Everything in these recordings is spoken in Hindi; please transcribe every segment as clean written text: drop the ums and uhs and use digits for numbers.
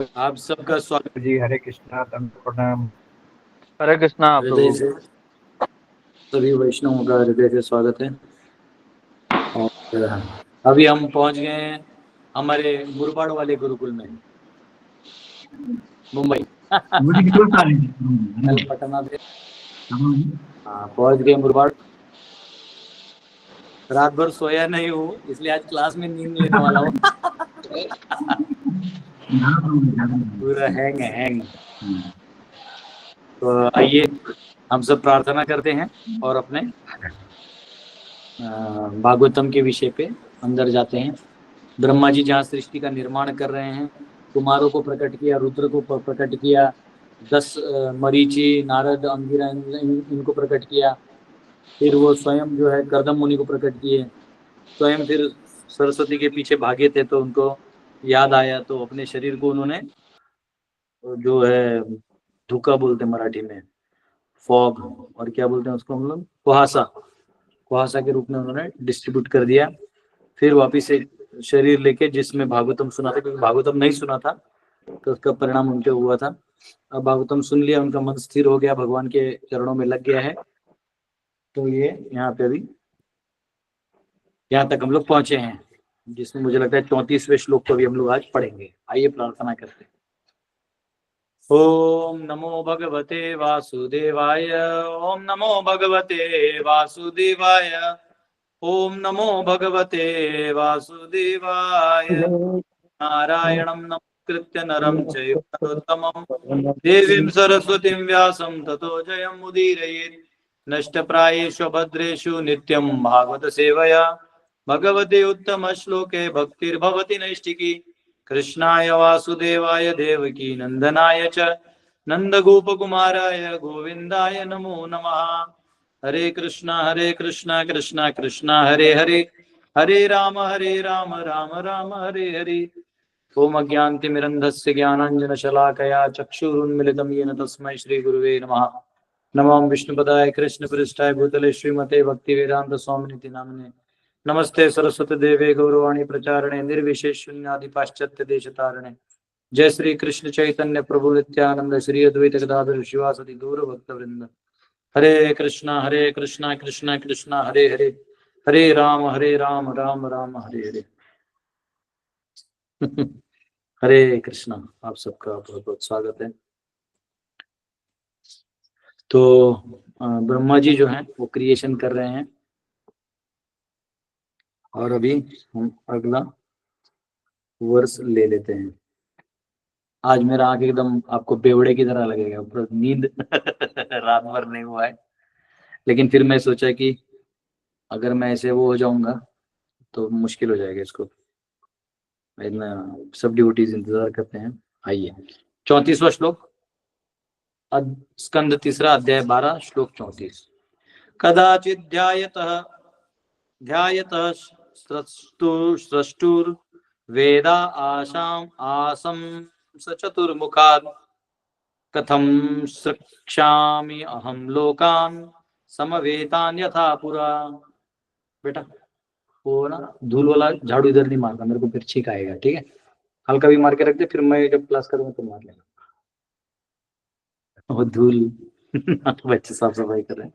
आप सबका स्वागत जी। हरे कृष्णा, दंड प्रणाम। हरे कृष्णा हृदय प्रभु। से सभी वैष्णवों का हृदय से स्वागत है। और अभी हम पहुंच गए हैं हमारे मुरबाड़ वाले गुरुकुल में, मुंबई। कल पटना से पहुंच गए मुरबाड़। रात भर सोया नहीं हूँ, इसलिए आज क्लास में नींद लेने वाला हूँ। पूरा हैंग। तो आइए हम सब प्रार्थना करते हैं और अपने भागवतम के विषय पे अंदर जाते हैं। ब्रह्मा जी जहाँ सृष्टि का निर्माण कर रहे हैं, कुमारों को प्रकट किया, रुद्र को प्रकट किया, 10 मरीचि, नारद, अंगिरा इनको प्रकट किया। फिर वो स्वयं जो है कर्दम मुनि को प्रकट किए। स्वयं फिर सरस्वती के पीछे भागे थे तो उनको याद आया, तो अपने शरीर को उन्होंने जो है धुका बोलते हैं मराठी में, फॉग, और क्या बोलते हैं उसको हम लोग, कुहासा, कुहासा के रूप में उन्होंने डिस्ट्रीब्यूट कर दिया। फिर वापिस एक शरीर लेके जिसमें भागवतम सुना था, क्योंकि भागवतम नहीं सुना था तो उसका परिणाम उनके हुआ था। अब भागवतम सुन लिया, उनका मन स्थिर हो गया, भगवान के चरणों में लग गया है। तो ये यहाँ पे अभी यहाँ तक हम लोग पहुंचे हैं, जिसमें मुझे लगता है 34वें श्लोक को भी हम लोग आज पढ़ेंगे। आइए प्रार्थना करते हैं। ओम नमो भगवते वासुदेवाय, ओम नमो भगवते वासुदेवाय, ओम नमो भगवते वासुदेवाय। नारायणं नमस्कृत्य नरं चैव नरोत्तमं देवीं सरस्वतीं व्यासं ततो जयमुदीरयेत्। नष्टप्रायेषु भद्रेषु नित्यं भागवत सेवया भगवते उत्तमश्लोके भक्तिर्भवति नैष्टिकी। कृष्णाय वासुदेवाय देवकी नंदनाय च नंदगोपकुमाराय गोविन्दाय नमो नमः। हरे कृष्णा कृष्णा कृष्णा हरे हरे, हरे राम राम राम हरे हरे। ओम अज्ञानतिमिरन्धस्य ज्ञानाञ्जनशलाकया चक्षुरुन्मिलितं येन तस्मै श्रीगुरुवे नमः। नमो विष्णुपदाय कृष्णपृष्ठाय भूतले श्रीमते भक्तिवेदान्तस्वामिनिति नामिने। नमस्ते सरस्वती देवे गौरवाणी प्रचारणे निर्विशेष शून्यादि पाश्चात्य देशतारणे। जय श्री कृष्ण चैतन्य प्रभु नित्यानंद श्री अद्वैत गदाधर शिवासदि गौर भक्तवृंद। हरे कृष्णा कृष्णा कृष्णा हरे हरे, हरे राम राम राम हरे हरे। हरे कृष्णा। आप सबका बहुत बहुत स्वागत है। तो ब्रह्मा जी जो हैं वो क्रिएशन कर रहे हैं, और अभी हम अगला वर्ष ले लेते हैं। आज मेरा आंख एकदम आपको बेवड़े की तरह लगेगा, पूरा नींद रात भर नहीं हुआ है। लेकिन फिर मैं सोचा कि अगर मैं ऐसे वो हो जाऊंगा तो मुश्किल हो जाएगा इसको, इतना सब ड्यूटीज इंतजार करते हैं। आइए 34वां श्लोक, स्कंद तीसरा, अध्याय 12, श्लोक 34। कदाचित् ध्यायतः स्रष्टुर्वेदा आसं स चतुर्मुखात् कथं सृक्षामि अहं लोकान् समवेतान् यथा पुरा। बेटा वो ना धूल वाला झाड़ू इधर नहीं मारना, मेरे को फिर छींक आएगा, ठीक है? हल्का भी मार के रख दे, फिर मैं जब क्लास करूंगा तो मार लेना। वो धूल बच्चे साफ सफाई कर रहे हैं।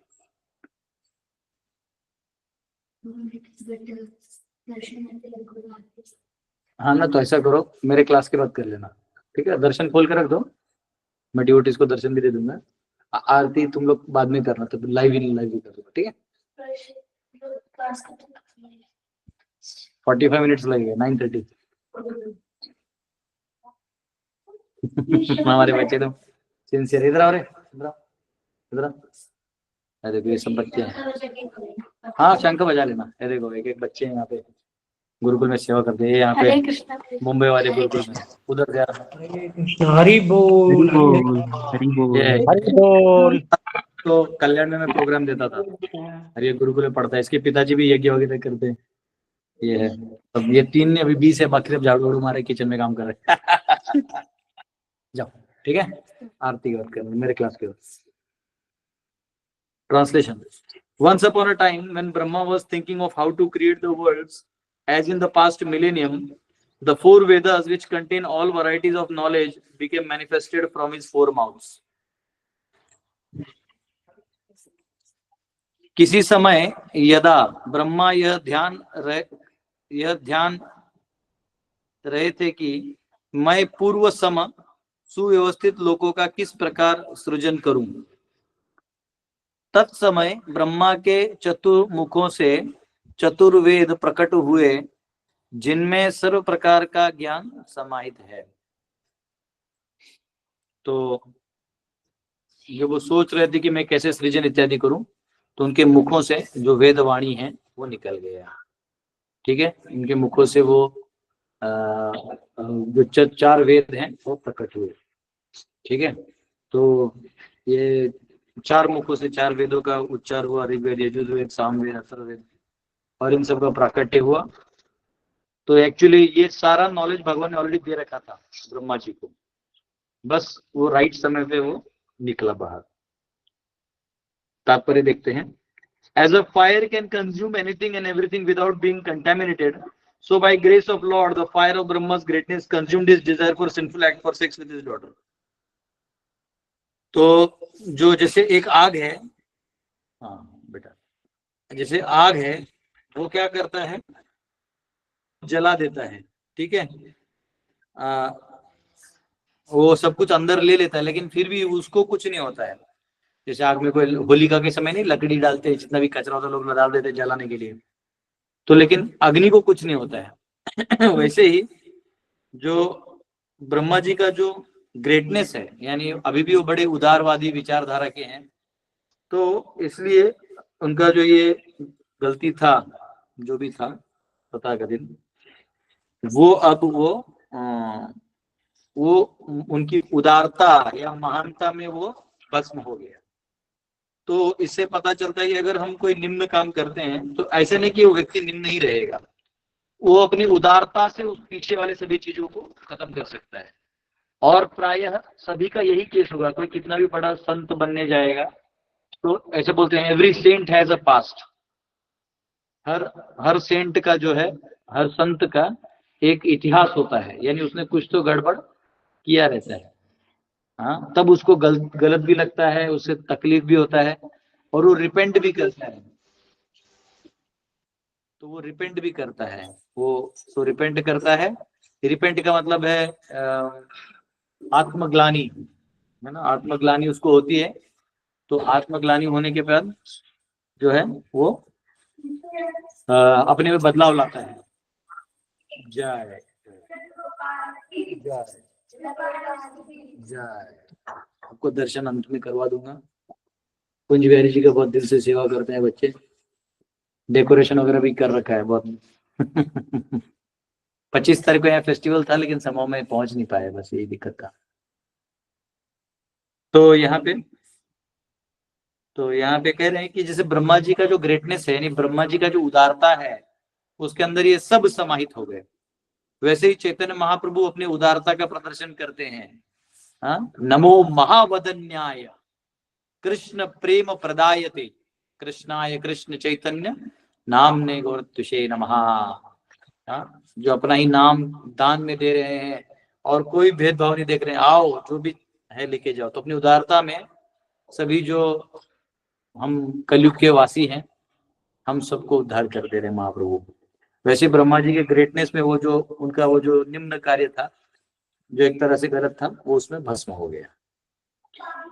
हाँ ना, तो ऐसा करो, मेरे क्लास के बाद कर लेना, ठीक है? दर्शन खोल कर रख दो, मैं डिवोटीज को दर्शन भी दे दूंगा। आरती तुम लोग बाद में करना, तो लाइव ही कर दूंगा, ठीक है? 45 मिनट्स लगेगा, 9:30। हमारे बच्चे तो सिंसियर। इधर आओ रे, इधर। अरे ये सब बच्चे हैं। हाँ शंख बजा लेना। ये देखो एक एक बच्चे हैं यहाँ पे गुरुकुल में सेवा करते हैं, यहाँ पे मुंबई वाले गुरुकुल में। उधर जा हरि बोल, हरि बोल। तो कल्याण में मैं प्रोग्राम देता था, और ये गुरुकुल में पढ़ता है। इसके पिताजी भी यज्ञ वगैरह करते हैं। ये है, अब ये 3 ने अभी 20 है, बाकी सब झाड़ू वाड़ू मारे किचन में काम कर रहे हैं। जाओ, ठीक है? आरती की बात कर, मेरे क्लास के। Translation. Once upon a time, when Brahma was thinking of how to create the worlds, as in the past millennium, The four Vedas, which contain all varieties of knowledge, became manifested from his four mouths. किसी समय यदा ब्रह्मा यह ध्यान रहे थे कि मैं पूर्व सम सुव्यवस्थित लोकों का किस प्रकार सृजन करूं, तत्समय ब्रह्मा के चतुर्मुखों से चतुर्वेद प्रकट हुए, जिनमें सर्व प्रकार का ज्ञान समाहित है। तो जब वो सोच रहे थे कि मैं कैसे सृजन इत्यादि करूं, तो उनके मुखों से जो वेद वाणी है वो निकल गया। ठीक है, इनके मुखों से वो जो चार वेद हैं वो प्रकट हुए। ठीक है, तो ये चार मुखों से चार वेदों का उच्चार हुआ, ऋग्वेद, यजुर्वेद, सामवेद, अथर्ववेद, और इन सब का प्राकट्य हुआ। तो एक्चुअली ये सारा नॉलेज भगवान ने ऑलरेडी दे रखा था ब्रह्मा जी को, बस वो राइट समय पे वो निकला बाहर। तात्पर्य देखते हैं। As a fire can consume anything and everything without being contaminated, so by grace of Lord, the fire of Brahma's greatness consumed his desire for sinful act for sex with his daughter. तो जो जैसे एक आग है, हाँ बेटा, जैसे आग है वो क्या करता है, जला देता है। ठीक है, वो सब कुछ अंदर ले लेता है, लेकिन फिर भी उसको कुछ नहीं होता है। जैसे आग में कोई होलिका के समय नहीं लकड़ी डालते हैं, जितना भी कचरा होता है लोग डाल देते हैं जलाने के लिए, तो लेकिन अग्नि को कुछ नहीं होता है। वैसे ही जो ब्रह्मा जी का जो ग्रेटनेस है, यानी अभी भी वो बड़े उदारवादी विचारधारा के हैं, तो इसलिए उनका जो ये गलती था, जो भी था तथाकथित, वो अब वो उनकी उदारता या महानता में वो भस्म हो गया। तो इससे पता चलता है कि अगर हम कोई निम्न काम करते हैं तो ऐसे नहीं कि वो व्यक्ति निम्न ही रहेगा, वो अपनी उदारता से उस पीछे वाले सभी चीजों को खत्म कर सकता है। और प्रायः सभी का यही केस होगा, कोई कितना भी बड़ा संत बनने जाएगा तो ऐसे बोलते हैं every saint has a past. हर सेंट का जो है, हर संत का एक इतिहास होता है, यानी उसने कुछ तो गड़बड़ किया रहता है। हाँ, तब उसको गलत भी लगता है, उससे तकलीफ भी होता है, और वो रिपेंट भी करता है। तो वो रिपेंट भी करता है, वो तो रिपेंट करता है। रिपेंट का मतलब है आत्मग्लानी, है ना, आत्मग्लानी उसको होती है। तो आत्मग्लानी होने के बाद जो है वो अपने में बदलाव लाता है। जय जय जय। आपको दर्शन अंत में करवा दूंगा। कुंज बिहारी जी का बहुत दिल से सेवा करते हैं बच्चे, डेकोरेशन वगैरह भी कर रखा है बहुत। 25 तारीख को यहाँ फेस्टिवल था, लेकिन समय में पहुंच नहीं पाया, बस यही दिक्कत था। तो यहाँ पे कह रहे हैं कि जैसे ब्रह्मा जी का जो ग्रेटनेस है, यानी ब्रह्मा जी का जो उदारता है, उसके अंदर ये सब समाहित हो गए। वैसे ही चैतन्य महाप्रभु अपनी उदारता का प्रदर्शन करते हैं। हाँ, नमो महावदन्याय कृष्ण प्रेम प्रदायते कृष्णाय कृष्ण चैतन्य नामने गौरत्युषे नमः। जो अपना ही नाम दान में दे रहे हैं और कोई भेदभाव नहीं देख रहे हैं, आओ जो भी है लेके जाओ। तो अपनी उदारता में सभी जो हम कलयुग के वासी हैं, हम सबको उद्धार कर दे रहे हैं महाप्रभु। वैसे ब्रह्मा जी के ग्रेटनेस में वो जो उनका वो जो निम्न कार्य था, जो एक तरह से गलत था, वो उसमें भस्म हो गया।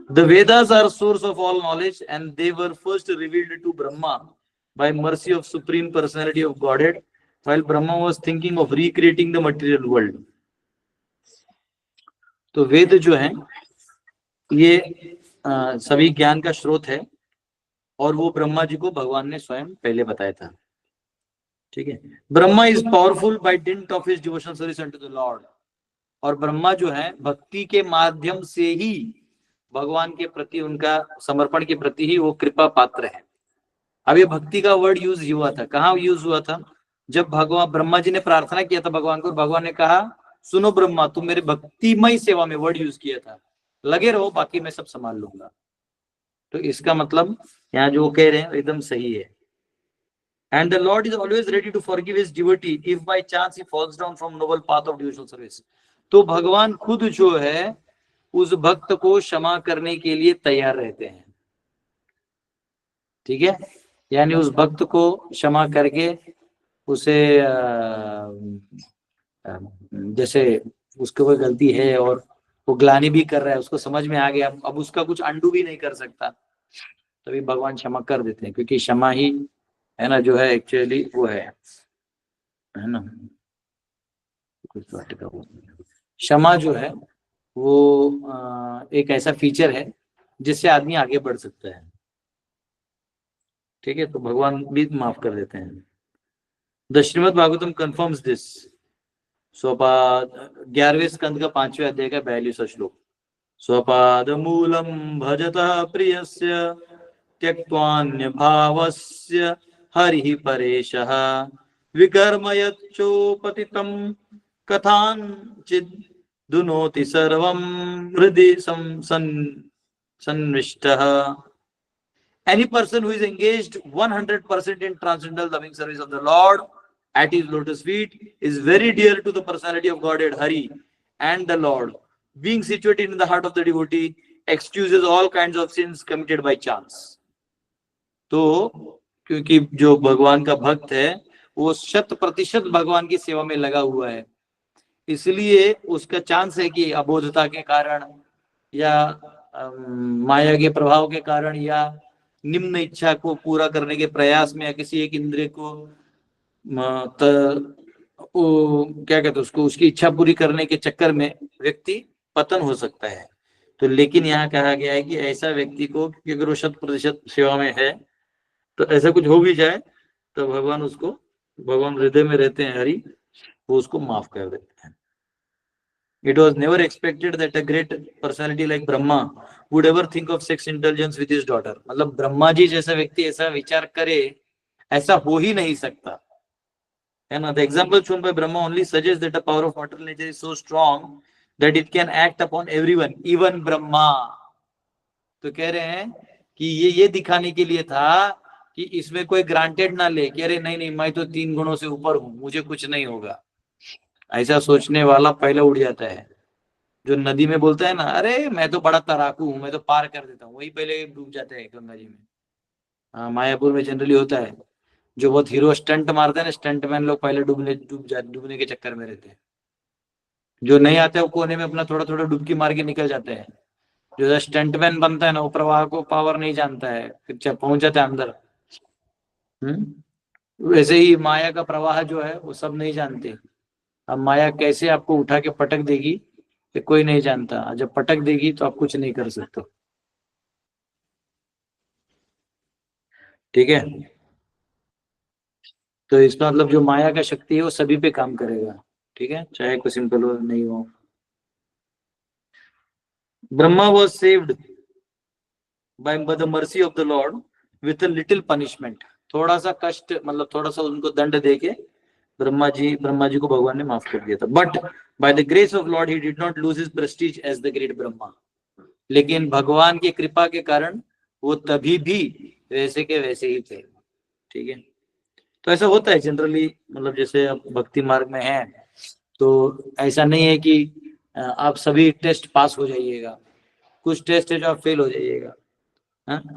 The Vedas are source of all knowledge and they were first revealed to Brahma by mercy of Supreme Personality of Godhead while Brahma was thinking of recreating the material world. तो वेद जो है ये सभी ज्ञान का स्रोत है, और वो ब्रह्मा जी को भगवान ने स्वयं पहले बताया था। ठीक है, Brahma is powerful by dint of his devotional service unto the lord. और ब्रह्मा जो है भक्ति के माध्यम से ही भगवान के प्रति, उनका समर्पण के प्रति ही वो कृपा पात्र है। अब ये भक्ति का वर्ड यूज हुआ था, कहाँ यूज हुआ था? जब भगवान ब्रह्मा जी ने प्रार्थना किया था भगवान को, भगवान ने कहा सुनो ब्रह्मा, तुम मेरे भक्तिमय सेवा में, वर्ड यूज किया था, लगे रहो, बाकी मैं सब संभाल लूंगा। तो इसका मतलब यहाँ जो कह रहे हैं एकदम सही है। And the Lord is always ready to forgive his devotee if by chance he falls down from noble path of devotional service. तो भगवान खुद जो है उस भक्त को क्षमा करने के लिए तैयार रहते हैं, ठीक है। यानी उस भक्त को क्षमा करके उसे जैसे उसको कोई गलती है और वो ग्लानि भी कर रहा है, उसको समझ में आ गया, अब उसका कुछ अंडू भी नहीं कर सकता, तभी भगवान क्षमा कर देते हैं, क्योंकि क्षमा ही है ना जो है एक्चुअली वो है ना। क्षमा जो है वो एक ऐसा फीचर है जिससे आदमी आगे बढ़ सकता है, ठीक है। तो भगवान भी माफ कर देते हैं। The Shrimad Bhagavatam confirms this. स्वपाद 11वें स्कंद का 5वें अध्याय का 42वां श्लोक। स्वपाद मूलम भजतः प्रियस्य त्यक्त्वान्य भावस्य हरिः परेशः विकर्मयच्चोपतितं कथांचित् दुनोति सर्वं हृदि सन्निष्टः। Any person who is engaged 100% in transcendental loving service of the Lord at his lotus feet is very dear to the personality of Godhead Hari, and the Lord, being situated in the heart of the devotee, excuses all kinds of sins committed by chance. तो क्योंकि जो भगवान का भक्त है वो 100% भगवान की सेवा में लगा हुआ है, इसलिए उसका चांस है कि अबोधता के कारण या माया के प्रभाव के कारण या निम्न इच्छा को पूरा करने के प्रयास में या किसी एक इंद्रिय को क्या कहते हैं उसको, उसकी इच्छा पूरी करने के चक्कर में व्यक्ति पतन हो सकता है। तो लेकिन यहाँ कहा गया है कि ऐसा व्यक्ति को, क्योंकि अगर वो 100% सेवा में है तो ऐसा कुछ हो भी जाए तो भगवान उसको, भगवान हृदय में रहते हैं हरि, वो उसको माफ कर देते हैं। It was never expected that a great personality like Brahma would ever think of sex indulgence with his daughter. मतलब ब्रह्मा जी जैसा व्यक्ति ऐसा विचार करे, ऐसा हो ही नहीं सकता, है ना। The example shown by Brahma only suggests that the power of mortal nature is so strong that it can act upon everyone, even Brahma. तो कह रहे हैं कि ये दिखाने के लिए था कि इसमें कोई ग्रांटेड ना ले कि अरे नहीं नहीं मैं तो 3 गुणों से ऊपर हूं, मुझे कुछ नहीं होगा। ऐसा सोचने वाला पहले उड़ जाता है। जो नदी में बोलता है ना अरे मैं तो बड़ा तैराकू हूं, मैं तो पार कर देता हूँ, वही पहले डूब जाते हैं गंगा जी में। हाँ, मायापुर में जनरली होता है, जो बहुत हीरो स्टंट मारते हैं ना, स्टंट मैन लोग पहले डूबने के चक्कर में रहते हैं। जो नहीं आते वो कोने में अपना थोड़ा थोड़ा डुबकी मार के निकल जाते हैं। जो स्टंट मैन बनता है ना वो प्रवाह को पावर नहीं जानता है, फिर पहुंच जाता है अंदर। वैसे ही माया का प्रवाह जो है वो सब नहीं जानते। अब माया कैसे आपको उठा के पटक देगी ये कोई नहीं जानता, जब पटक देगी तो आप कुछ नहीं कर सकते, ठीक है। तो इसका मतलब जो माया का शक्ति है वो सभी पे काम करेगा, ठीक है, चाहे कोई सिंपल हो नहीं हो। Brahma was saved by the mercy of the Lord with a little punishment. थोड़ा सा कष्ट, मतलब थोड़ा सा उनको दंड देके ब्रह्मा जी को भगवान ने माफ कर दिया था। But by the grace of lord he did not lose his prestige as the great Brahma. लेकिन भगवान की कृपा के कारण वो तभी भी वैसे के वैसे ही थे, ठीक है। तो ऐसा होता है जनरली, मतलब जैसे आप भक्ति मार्ग में हैं तो ऐसा नहीं है कि आप सभी टेस्ट पास हो जाइएगा, कुछ टेस्ट है जो आप फेल हो जाइएगा,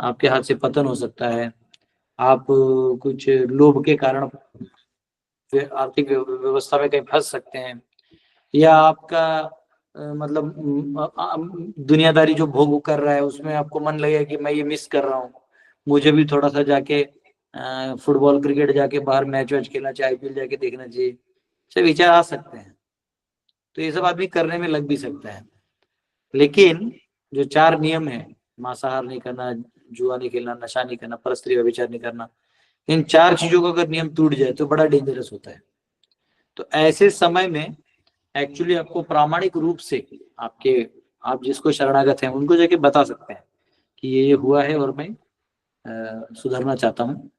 आपके हाथ से पतन हो सकता है, आप कुछ लोभ के कारण आर्थिक व्यवस्था में कहीं फंस सकते हैं, या आपका मतलब दुनियादारी जो भोग कर रहा है उसमें आपको मन लगेगा कि मैं ये मिस कर रहा हूँ, मुझे भी थोड़ा सा जाके फुटबॉल क्रिकेट जाके बाहर मैच वैच खेलना चाहिए, IPL जाके देखना चाहिए, से विचार आ सकते हैं। तो ये सब आदमी करने में लग भी सकता है। लेकिन जो 4 नियम है, मांसाहार नहीं करना, जुआ नहीं खेलना, नशा नहीं करना, परस्त्री व्यभिचार नहीं करना, इन 4 चीजों का अगर नियम टूट जाए तो बड़ा डेंजरस होता है। तो ऐसे समय में एक्चुअली आपको प्रामाणिक रूप से आप जिसको शरणागत हैं उनको जाके बता सकते हैं कि ये हुआ है और मैं सुधरना चाहता हूँ,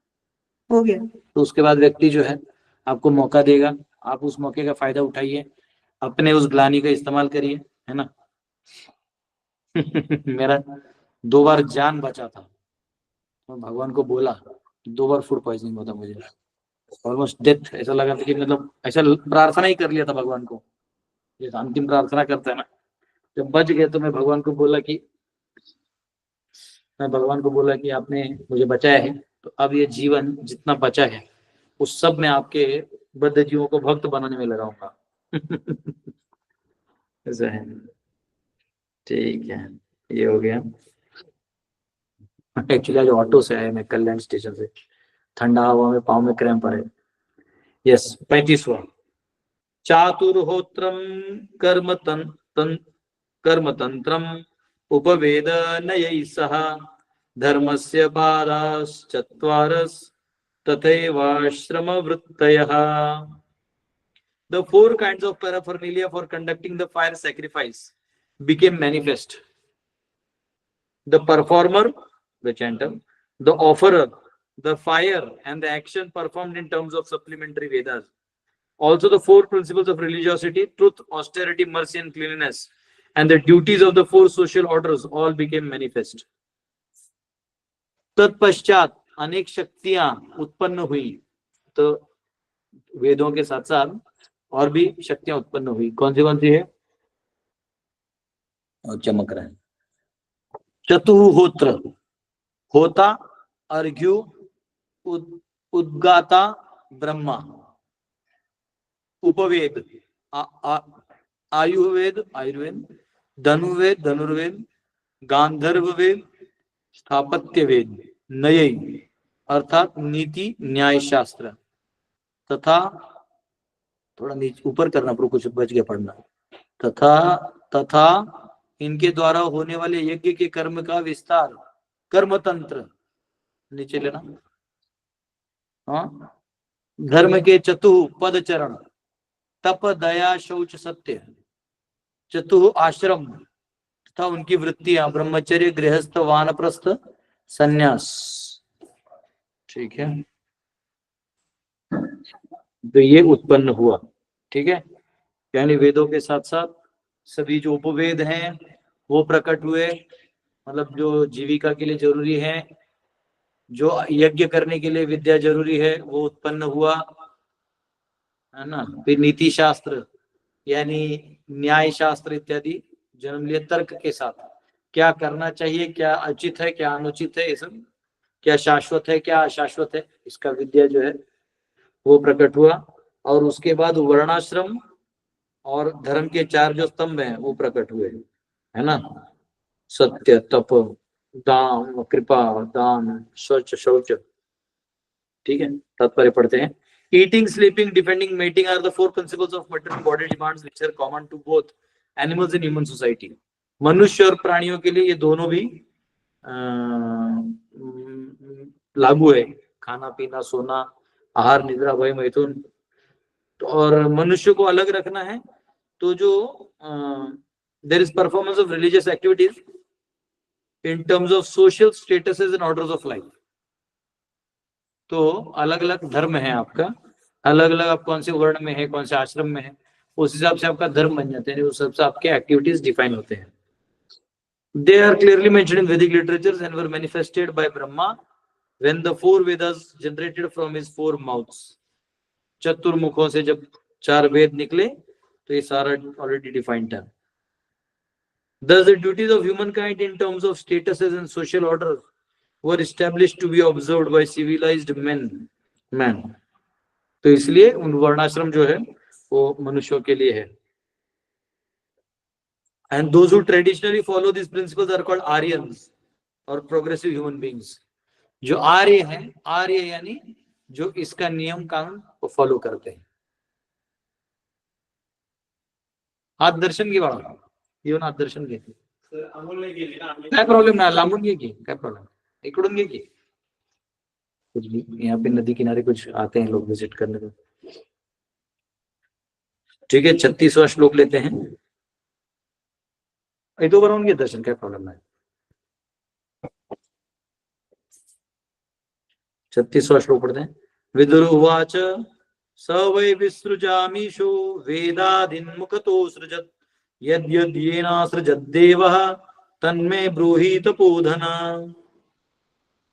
हो गया। तो उसके बाद व्यक्ति जो है आपको मौका देगा, आप उस मौके का फायदा उठाइए, अपने उस ग्लानि का इस्तेमाल करिए, है ना। मेरा 2 बार जान बचा था, तो भगवान को बोला 2 बार फूड पॉइजनिंग होता मुझे, ऑलमोस्ट डेथ, ऐसा लगा था कि मतलब ऐसा प्रार्थना ही कर लिया था भगवान को, जैसे अंतिम प्रार्थना करता है ना। जब बच गए तो मैं भगवान को बोला कि आपने मुझे बचाया है, तो अब ये जीवन जितना बचा है उस सब में आपके बद्ध जीवों को भक्त बनाने में लगाऊंगा। ऐसा है। ठीक है, ये हो गया। एक्चुअली आज ऑटो से आया मैं, कल्याण स्टेशन से, ठंडा हवा में पाँव में क्रैम्प आ रहे। यस, 35वां। चातुर्होत्रम कर्म कर्मतंत्रम उपवेद नयैः सह धर्मस्य पादाश्चत्वारस् तथैवाश्रमवृत्तयः। The four kinds of paraphernalia for conducting the fire sacrifice became manifest. The performer, the chanter, the offerer, the fire, and the action performed in terms of supplementary Vedas. Also, the four principles of religiosity, truth, austerity, mercy, and cleanliness, and the duties of the four social orders all became manifest. तत्पश्चात अनेक शक्तियां उत्पन्न हुई, तो वेदों के साथ साथ और भी शक्तियां उत्पन्न हुई। कौन सी है? और चमक रहा है। चतुहोत्र, होता, अर्घ्यु, उद्गाता ब्रह्मा, उपवेद, आयुर्वेद, धनुर्वेद, गांधर्ववेद, स्थापत्य वेद, नयई अर्थात नीति न्याय शास्त्र, तथा थोड़ा नीचे ऊपर करना, पर कुछ बच गया पढ़ना, तथा इनके द्वारा होने वाले यज्ञ के कर्म का विस्तार, कर्म तंत्र, नीचे लेना। हाँ, धर्म के चतुः पद चरण, तप दया शौच सत्य, चतुः आश्रम तथा उनकी वृत्तियां, ब्रह्मचर्य, गृहस्थ, वानप्रस्थ, संन्यास। ठीक है, तो ये उत्पन्न हुआ। ठीक है, यानी वेदों के साथ साथ सभी जो उपवेद हैं वो प्रकट हुए, मतलब जो जीविका के लिए जरूरी है, जो यज्ञ करने के लिए विद्या जरूरी है, वो उत्पन्न हुआ, है ना। फिर नीति शास्त्र यानी न्याय शास्त्र इत्यादि जन्म लिए, तर्क के साथ क्या करना चाहिए, क्या उचित है, क्या अनुचित है, ये सब, क्या शाश्वत है, क्या अशाश्वत है, इसका विद्या जो है वो प्रकट हुआ। और उसके बाद वर्णाश्रम और धर्म के चार जो स्तंभ हैं वो प्रकट हुए, है ना। सत्य, तप, दान, कृपा, दान, शौच, शौच। ठीक है, तात्पर्य पढ़ते हैं। Eating, sleeping, defending, mating are the four principles of material body demands which are common to both animals and human society. मनुष्य और प्राणियों के लिए ये दोनों भी लागू है, खाना पीना, सोना, आहार, निद्रा, भय, मैथुन। और मनुष्य को अलग रखना है तो जो there is performance of religious activities in terms of social statuses and orders of life. तो अलग अलग धर्म है आपका, अलग अलग आप कौन से वर्ण में है, कौन से आश्रम में है, उस हिसाब से आपका धर्म बन जाते हैं, उस हिसाब से आपके एक्टिविटीज डिफाइन होते हैं। They are clearly mentioned in Vedic literatures and were manifested by Brahma when the four Vedas generated from his four mouths. चतुर्मुखों से जब चार वेद निकले तो ये सारा ऑलरेडी डिफाइंड था। Thus the duties of humankind in terms of statuses and social orders were established to be observed by civilized man. तो इसलिए उन वर्णाश्रम जो है वो मनुष्यों के लिए है। And those who traditionally follow these principles are called Aryans or progressive human beings. जो आर्य हैं, आर्य यानी जो इसका नियम कानून को फॉलो करते हैं। हाथ दर्शन की बात, ये हाथ दर्शन की काय प्रॉब्लेम ना, लांबून घे की, काय प्रॉब्लेम, इकडून घे की। कुछ भी यहाँ पे नदी किनारे कुछ आते हैं लोग विजिट करने को। ठीक है, 36वां श्लोक लेते हैं। दो बार होंगे दर्शन, क्या प्रॉब्लम है। 36वां श्लोक पढ़ते हैं। विदुरुवाच स वै विसृजामीशो वेदादिन्मुखतो सृजत् यद्यद्येनासृजद्देवः तन्मे ब्रूहि तपोधन।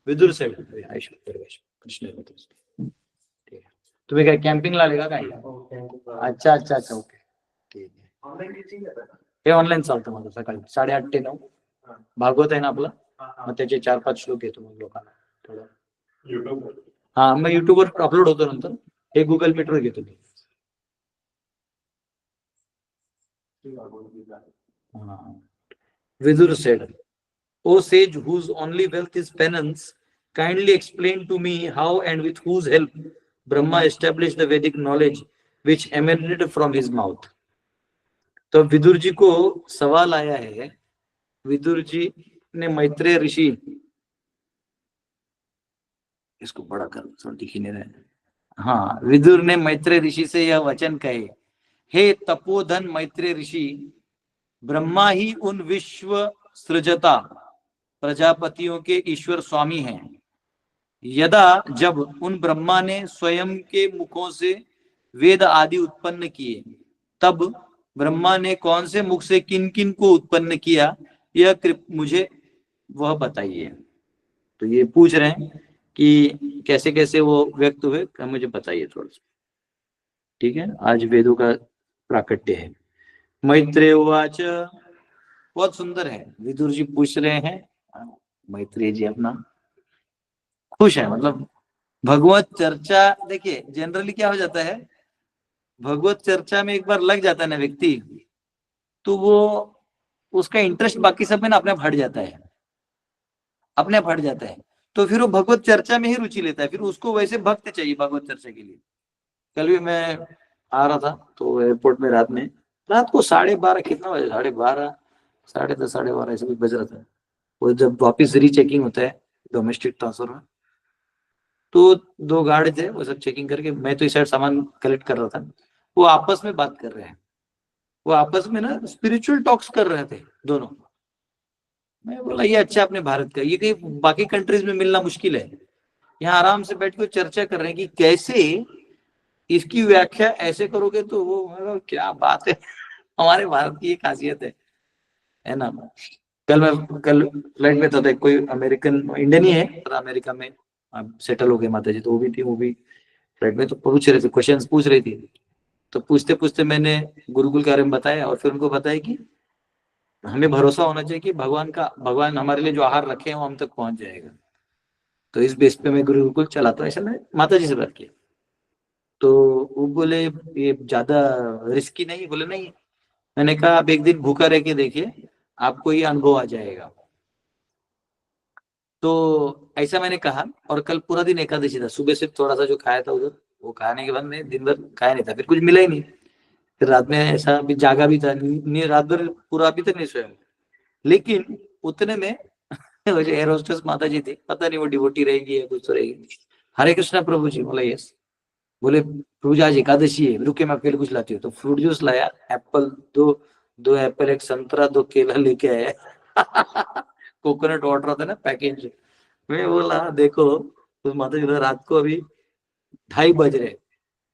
विदुर से कृष्ण। तुम्ही काय कॅम्पिंगला आले का काय? अच्छा अच्छा अच्छा, ओके ठीक आहे. हे ऑनलाईन चालतं माझं सकाळी 8:30 ते 9. भागवत आहे ना आपलं, मग त्याचे 4-5 श्लोक येतो मग लोकांना थोडं. हा, मग युट्यूबवर अपलोड होतो नंतर. हे गुगल मीटवर घेतो मी. Vidur said, "O sage whose only wealth is penance, kindly explain to me how and with whose help Brahma established the Vedic knowledge which emanated from his mouth." तो विदुर जी को सवाल आया है. विदुर जी ने मैत्रेय ऋषि, इसको बड़ा कर थोड़ा दिख ही नहीं रहा. हाँ, विदुर ने मैत्रेय ऋषि से यह वचन कहे, हे तपोधन मैत्रेय ऋषि, ब्रह्मा ही उन विश्व सृजता प्रजापतियों के ईश्वर स्वामी हैं. यदा जब उन ब्रह्मा ने स्वयं के मुखों से वेद आदि उत्पन्न किए, तब ब्रह्मा ने कौन से मुख से किन किन को उत्पन्न किया, यह मुझे वह बताइए. तो ये पूछ रहे हैं कि कैसे कैसे वो व्यक्त हुए, मुझे बताइए थोड़ा सा. ठीक है, आज वेदों का प्राकट्य है. मैत्रेय उवाच, बहुत सुंदर है. विदुर जी पूछ रहे हैं, मैत्रेय जी अपना खुश है. मतलब भगवत चर्चा, देखिए जनरली क्या हो जाता है, भगवत चर्चा में एक बार लग जाता है ना व्यक्ति, तो वो उसका इंटरेस्ट बाकी सब में ना अपने आप हट जाता है, अपने आप हट जाता है. तो फिर वो भगवत चर्चा में ही रुचि लेता है. फिर उसको वैसे भक्त चाहिए भगवत चर्चा के लिए. कल भी मैं आ रहा था तो एयरपोर्ट में रात को 12:30, कितना बजे, 12:30, 10:30, 12:30 ऐसे कुछ बज रहा था. वो जब वापिस रीचेकिंग होता है डोमेस्टिक ट्रांसफर में, तो 2 गार्ड थे, वो सब चेकिंग करके, मैं तो इस साइड सामान कलेक्ट कर रहा था. वो आपस में बात कर रहे हैं, वो आपस में ना स्पिरिचुअल टॉक्स कर रहे थे दोनों. मैं बोला ये अच्छा अपने भारत का, ये कहीं बाकी कंट्रीज में मिलना मुश्किल है. यहाँ आराम से बैठ के चर्चा कर रहे हैं कि कैसे इसकी व्याख्या ऐसे करोगे तो वो, क्या बात है. हमारे भारत की ये खासियत है ना. कल फ्लाइट में था, कोई अमेरिकन, इंडियन ही है पर अमेरिका में सेटल हो गए माता जी, तो वो भी फ्लाइट में. तो पूछ रहे थे, क्वेश्चंस पूछ रही थी. तो पूछते पूछते मैंने गुरुकुल के बारे में बताया, और फिर उनको बताया कि हमें भरोसा होना चाहिए कि भगवान हमारे लिए जो आहार रखे हैं वो हम तक पहुंच जाएगा. तो इस बेस पे मैं गुरुकुल चलाता हूँ. ऐसा मैंने माता जी से बात किया. तो वो बोले ये ज्यादा रिस्की नहीं. बोले नहीं. मैंने कहा आप एक दिन भूखा रह के देखिए, आपको ये अनुभव आ जाएगा. तो ऐसा मैंने कहा. और कल पूरा दिन एकादशी था. सुबह से थोड़ा सा जो खाया था उधर, वो खाने के बाद मैं दिन भर खाया नहीं था. फिर कुछ मिला ही नहीं. फिर रात में ऐसा भी जागा भी था, रात भर पूरा अभी तक नहीं सोया. लेकिन उतने में वो जो एयर होस्टेस माता जी थी, पता नहीं वो डिवोटी रहेगी या कुछ तो रहेगी. हरे कृष्णा प्रभु जी. बोला यस. बोले प्रभु जी आज एकादशी है, रुके मैं आपके लिए कुछ लाती हूँ. तो फ्रूट जूस लाया, एप्पल, दो एप्पल, एक संतरा, 2 केला लेके आया. कोकोनट वाटर होता है ना पैकेज. मैं बोला देखो, तो माता जी रात को अभी 2:30 बज रहे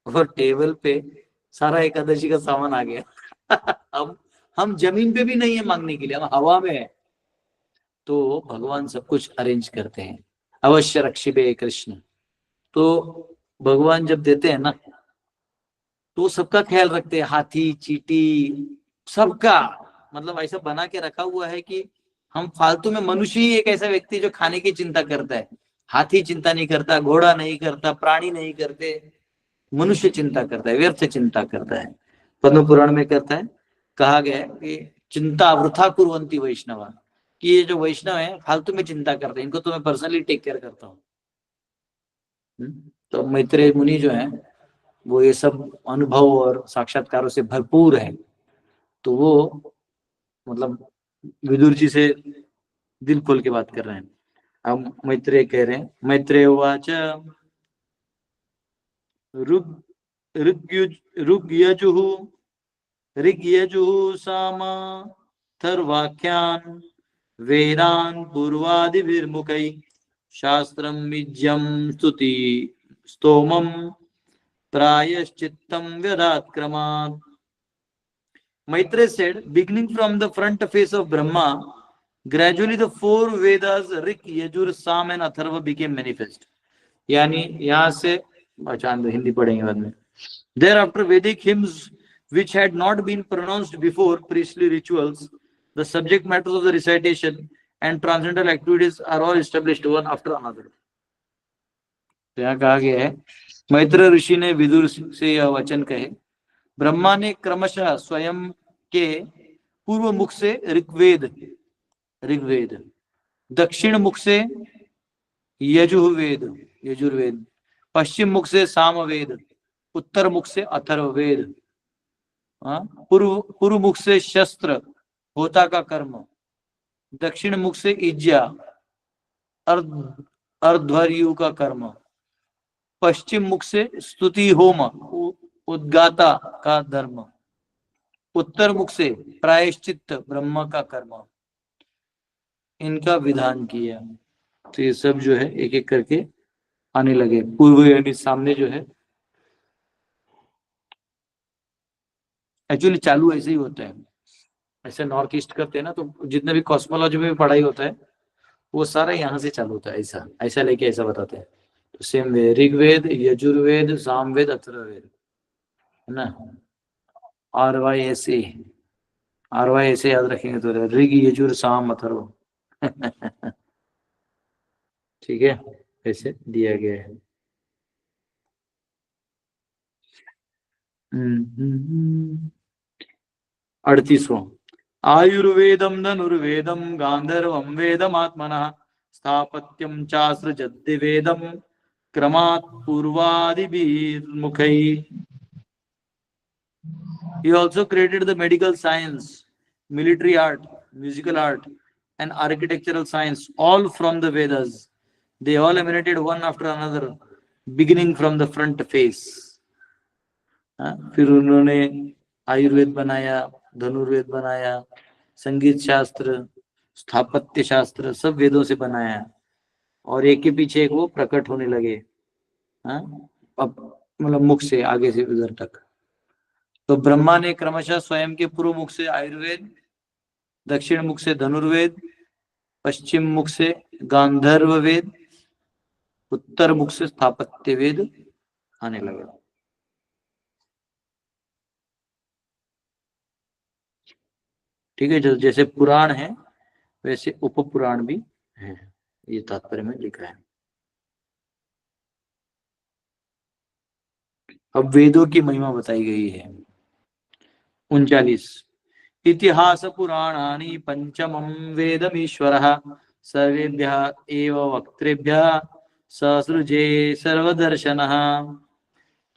और टेबल पे सारा एकादशी का सामान आ गया. अब हम जमीन पे भी नहीं है मांगने के लिए, हम हवा में है. तो भगवान सब कुछ अरेंज करते हैं. अवश्य रक्षिबे कृष्ण. तो भगवान जब देते हैं ना, तो सबका ख्याल रखते हैं. हाथी, चींटी, सबका. मतलब ऐसा बना के रखा हुआ है कि हम फालतू में, मनुष्य ही एक ऐसा व्यक्ति जो खाने की चिंता करता है. हाथी चिंता नहीं करता, घोड़ा नहीं करता, प्राणी नहीं करते. मनुष्य चिंता करता है, व्यर्थ चिंता करता है. पद्म पुराण में कहता है, कहा गया है कि चिंता वृथा कुर्वन्ति वैष्णवा, कि ये जो वैष्णव है फालतू में चिंता करते हैं, इनको तो मैं पर्सनली टेक केयर करता हूँ. तो मैत्रेय मुनि जो है वो ये सब अनुभव और साक्षात्कारों से भरपूर है. तो वो मतलब विदुर जी से दिल खोल के बात कर रहे हैं. अब मैत्रेय कह रहे हैं, मैत्रेय उवाच, ऋग्यजुः साम थर्वाख्यान वेदान पूर्वादिभिर्मुखै शास्त्रम विज्ञम स्तुति स्तोमम प्रायश्चित्तम व्यदात् क्रमात्. Maitreya said, beginning from the front face of Brahma, gradually the 4 Vedas, Rig, Yajur, Sam and Atharva became manifest. यानी यहाँ से अच्छा हिंदी पढ़ेंगे बाद में। Thereafter Vedic hymns which had not been pronounced before priestly rituals, the subject matters of the recitation and transcendental activities are all established one after another. तो यहाँ कहा गया है, मैत्र ऋषि ने विदुर से यह वचन कहे, ब्रह्मा ने क्रमशः स्वयं के पूर्व मुख से ऋग्वेद, दक्षिण मुख से यजुर्वेद, पश्चिम मुख से सामवेद, उत्तर मुख से अथर्ववेद, पूर्व मुख से शस्त्र होता का कर्म, दक्षिण मुख से इज्जा अर्ध्वर्यु का कर्म, पश्चिम मुख से स्तुति होम उद्गाता का धर्म, उत्तर मुख से प्रायश्चित्त ब्रह्म का कर्म, इनका विधान किया। तो ये सब जो है एक एक करके आने लगे। पूर्व यानी सामने जो है, एक्चुअली चालू ऐसे ही होता है, ऐसे नॉर्थ ईस्ट करते हैं ना, तो जितने भी कॉस्मोलॉजी में भी पढ़ाई होता है वो सारा यहाँ से चालू होता है, ऐसा लेके ऐसा बताते हैं। तो सेम वे ऋग्वेद, यजुर्वेद, सामवेद, अथर्ववेद, है ना। RYSA याद रखेंगे तो ऋग, यजुर, साम, अथर्व। ठीक है, ऐसे दिया गया है। हम्म। 38वां, आयुर्वेदम धनुर्वेदम गांधर्वम वेदमात्मनः स्थापत्यम चासृजद्दिवेदम क्रमात् पूर्वादिभिर्मुखैः। He also created the medical science, military art, musical art, and architectural science, all from the Vedas. They all emanated one after another, beginning from the front face. फिर उन्होंने आयुर्वेद बनाया, धनुर्वेद बनाया, संगीत शास्त्र, स्थापत्य शास्त्र, सब वेदों से बनाया, और एक के पीछे एक वो प्रकट होने लगे, अब मतलब मुख से आगे से उधर तक। तो ब्रह्मा ने क्रमशः स्वयं के पूर्व मुख से आयुर्वेद, दक्षिण मुख से धनुर्वेद, पश्चिम मुख से गांधर्व वेद, उत्तर मुख से स्थापत्य वेद आने लगे। ठीक है, जैसे पुराण है वैसे उपपुराण भी है, ये तात्पर्य में लिखा है। अब वेदों की महिमा बताई गई है। 39, इतिहास पुराणानि पंचमं वेदमीश्वरः सर्वेभ्यः एव वक्तृभ्यः ससृजे सर्वदर्शनः।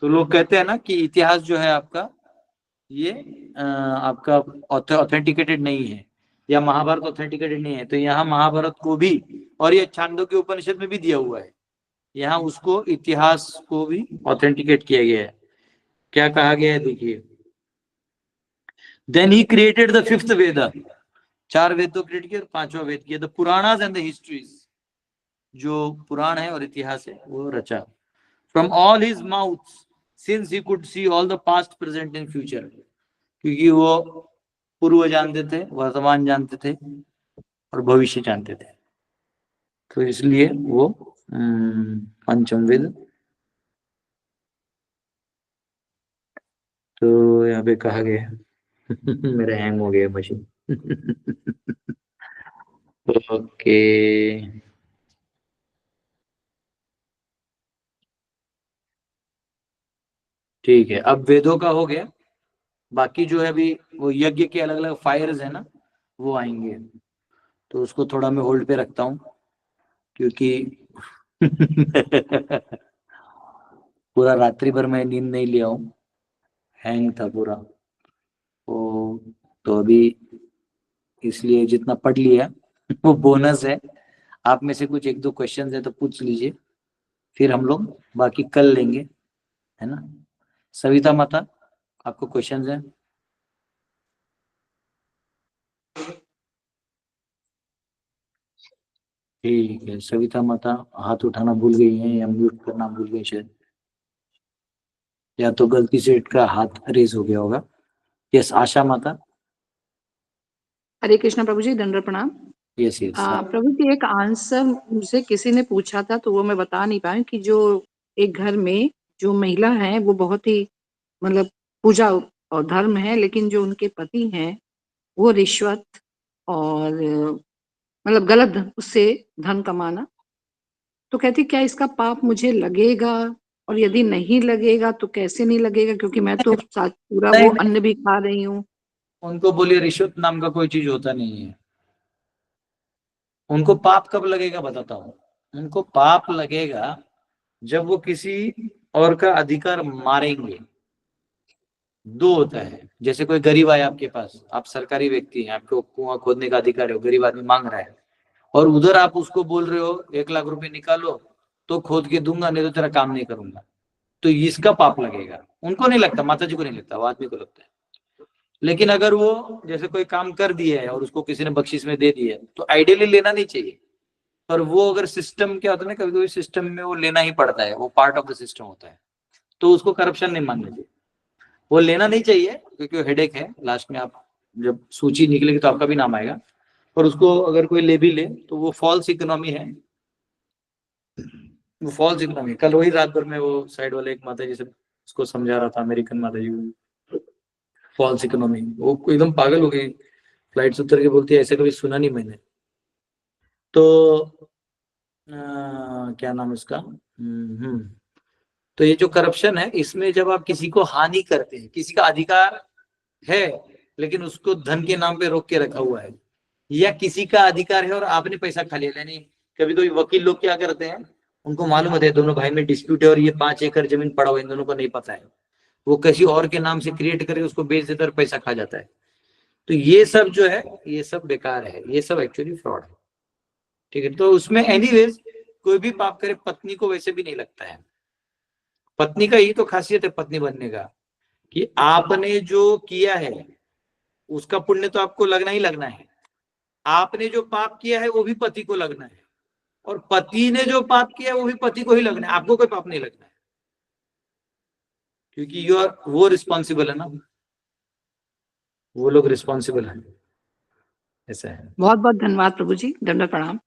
तो लोग कहते हैं ना कि इतिहास जो है आपका, ये आपका ऑथेंटिकेटेड नहीं है, या महाभारत ऑथेंटिकेटेड नहीं है। तो यहाँ महाभारत को भी, और ये छांदोग्य उपनिषद में भी दिया हुआ है, यहाँ उसको इतिहास को भी ऑथेंटिकेट किया गया है। क्या कहा गया है देखिए, then he created the fifth Veda, 4 Veda तो क्रिएट किए, 5वां वेद किया, the Puranas and the histories, जो पुराण है और इतिहास है वो रचा। From all his mouth since he could see all the past present and future, क्योंकि वो पूर्व जानते थे, वर्तमान जानते थे और भविष्य जानते थे, तो इसलिए वो पंचम वेद। तो यहाँ पे कहा गया मेरा हैंग हो गया मशीन। ओके, ठीक है, अब वेदों का हो गया। बाकी जो है अभी वो यज्ञ के अलग अलग फायर्स है ना, वो आएंगे, तो उसको थोड़ा मैं होल्ड पे रखता हूँ, क्योंकि पूरा रात्रि भर मैं नींद नहीं लिया हूँ, हैंग था पूरा। तो अभी इसलिए जितना पढ़ लिया वो बोनस है। आप में से कुछ 1-2 क्वेश्चन है तो पूछ लीजिए, फिर हम लोग बाकी कल लेंगे, है ना। सविता माता, आपको क्वेश्चन है? ठीक है, सविता माता हाथ उठाना भूल गई हैं या म्यूट करना भूल गई शायद, या तो गलती से इनका हाथ रेज हो गया होगा। यस, आशा माता। हरे कृष्णा प्रभु जी, दंड प्रणाम। यस यस प्रभु जी, एक आंसर मुझसे किसी ने पूछा था तो वो मैं बता नहीं पाई कि जो एक घर में जो महिला है वो बहुत ही मतलब पूजा और धर्म है, लेकिन जो उनके पति हैं वो रिश्वत और मतलब गलत उससे धन कमाना। तो कहती क्या इसका पाप मुझे लगेगा, और यदि नहीं लगेगा तो कैसे नहीं लगेगा, क्योंकि मैं तो पूरा नहीं वो नहीं, अन्न भी खा रही हूँ। उनको बोलिए रिश्वत नाम का कोई चीज होता नहीं है। उनको पाप कब लगेगा बताता हूँ। उनको पाप लगेगा जब वो किसी और का अधिकार मारेंगे। दो होता है, जैसे कोई गरीब आया आपके पास, आप सरकारी व्यक्ति हैं, आपको कुआं खोदने का अधिकार है, वो गरीब आदमी मांग रहा है, और उधर आप उसको बोल रहे हो 1 लाख रुपए निकालो तो खोद के दूंगा, नहीं तो तेरा काम नहीं करूंगा, तो इसका पाप लगेगा। उनको नहीं लगता, माता जी को नहीं लगता, वो आदमी को लगता है। लेकिन अगर वो जैसे कोई काम कर दिया है और उसको किसी ने बख्शीश में दे दिया है, तो आइडियली लेना नहीं चाहिए। पर वो अगर सिस्टम क्या होता है ना, कभी कभी सिस्टम में वो लेना ही पड़ता है, वो पार्ट ऑफ द सिस्टम होता है, तो उसको करप्शन नहीं मानना चाहिए। वो लेना नहीं चाहिए क्योंकि वो हेडेक है, लास्ट में आप जब सूची निकलेगी तो आपका भी नाम आएगा। पर उसको अगर कोई ले भी ले तो वो फॉल्स इकोनॉमी है, वो फॉल्स इकोनॉमी। कल वही रात भर में वो साइड वाले एक माता जी से उसको समझा रहा था, अमेरिकन माता जी को, फॉल्स इकोनॉमी। वो एकदम पागल हो गई, फ्लाइट से उतर के बोलती है ऐसे कभी सुना नहीं मैंने। तो क्या नाम है उसका, तो ये जो करप्शन है, इसमें जब आप किसी को हानि करते हैं, किसी का अधिकार है लेकिन उसको धन के नाम पे रोक के रखा हुआ है, या किसी का अधिकार है और आपने पैसा खा लिया। यानी कभी कभी वकील लोग क्या करते हैं, उनको मालूम होता है दोनों भाई में डिस्प्यूट है और ये 5 एकड़ जमीन पड़ा हुआ है, इन दोनों को नहीं पता है, वो किसी और के नाम से क्रिएट करके उसको बेच देता है और पैसा खा जाता है। तो ये सब जो है, ये सब बेकार है, ये सब एक्चुअली फ्रॉड है। ठीक है, तो उसमें एनीवेज कोई भी पाप करे, पत्नी को वैसे भी नहीं लगता है। पत्नी का यही तो खासियत है पत्नी बनने का, कि आपने जो किया है उसका पुण्य तो आपको लगना ही लगना है। आपने जो पाप किया है वो भी पति को लगना है, और पति ने जो पाप किया है वो भी पति को ही लगना है, आपको कोई पाप नहीं लगना है, क्योंकि यू आर वो रिस्पॉन्सिबल है ना, वो लोग रिस्पॉन्सिबल है, ऐसा है। बहुत बहुत धन्यवाद प्रभु जी, दंडवत प्रणाम।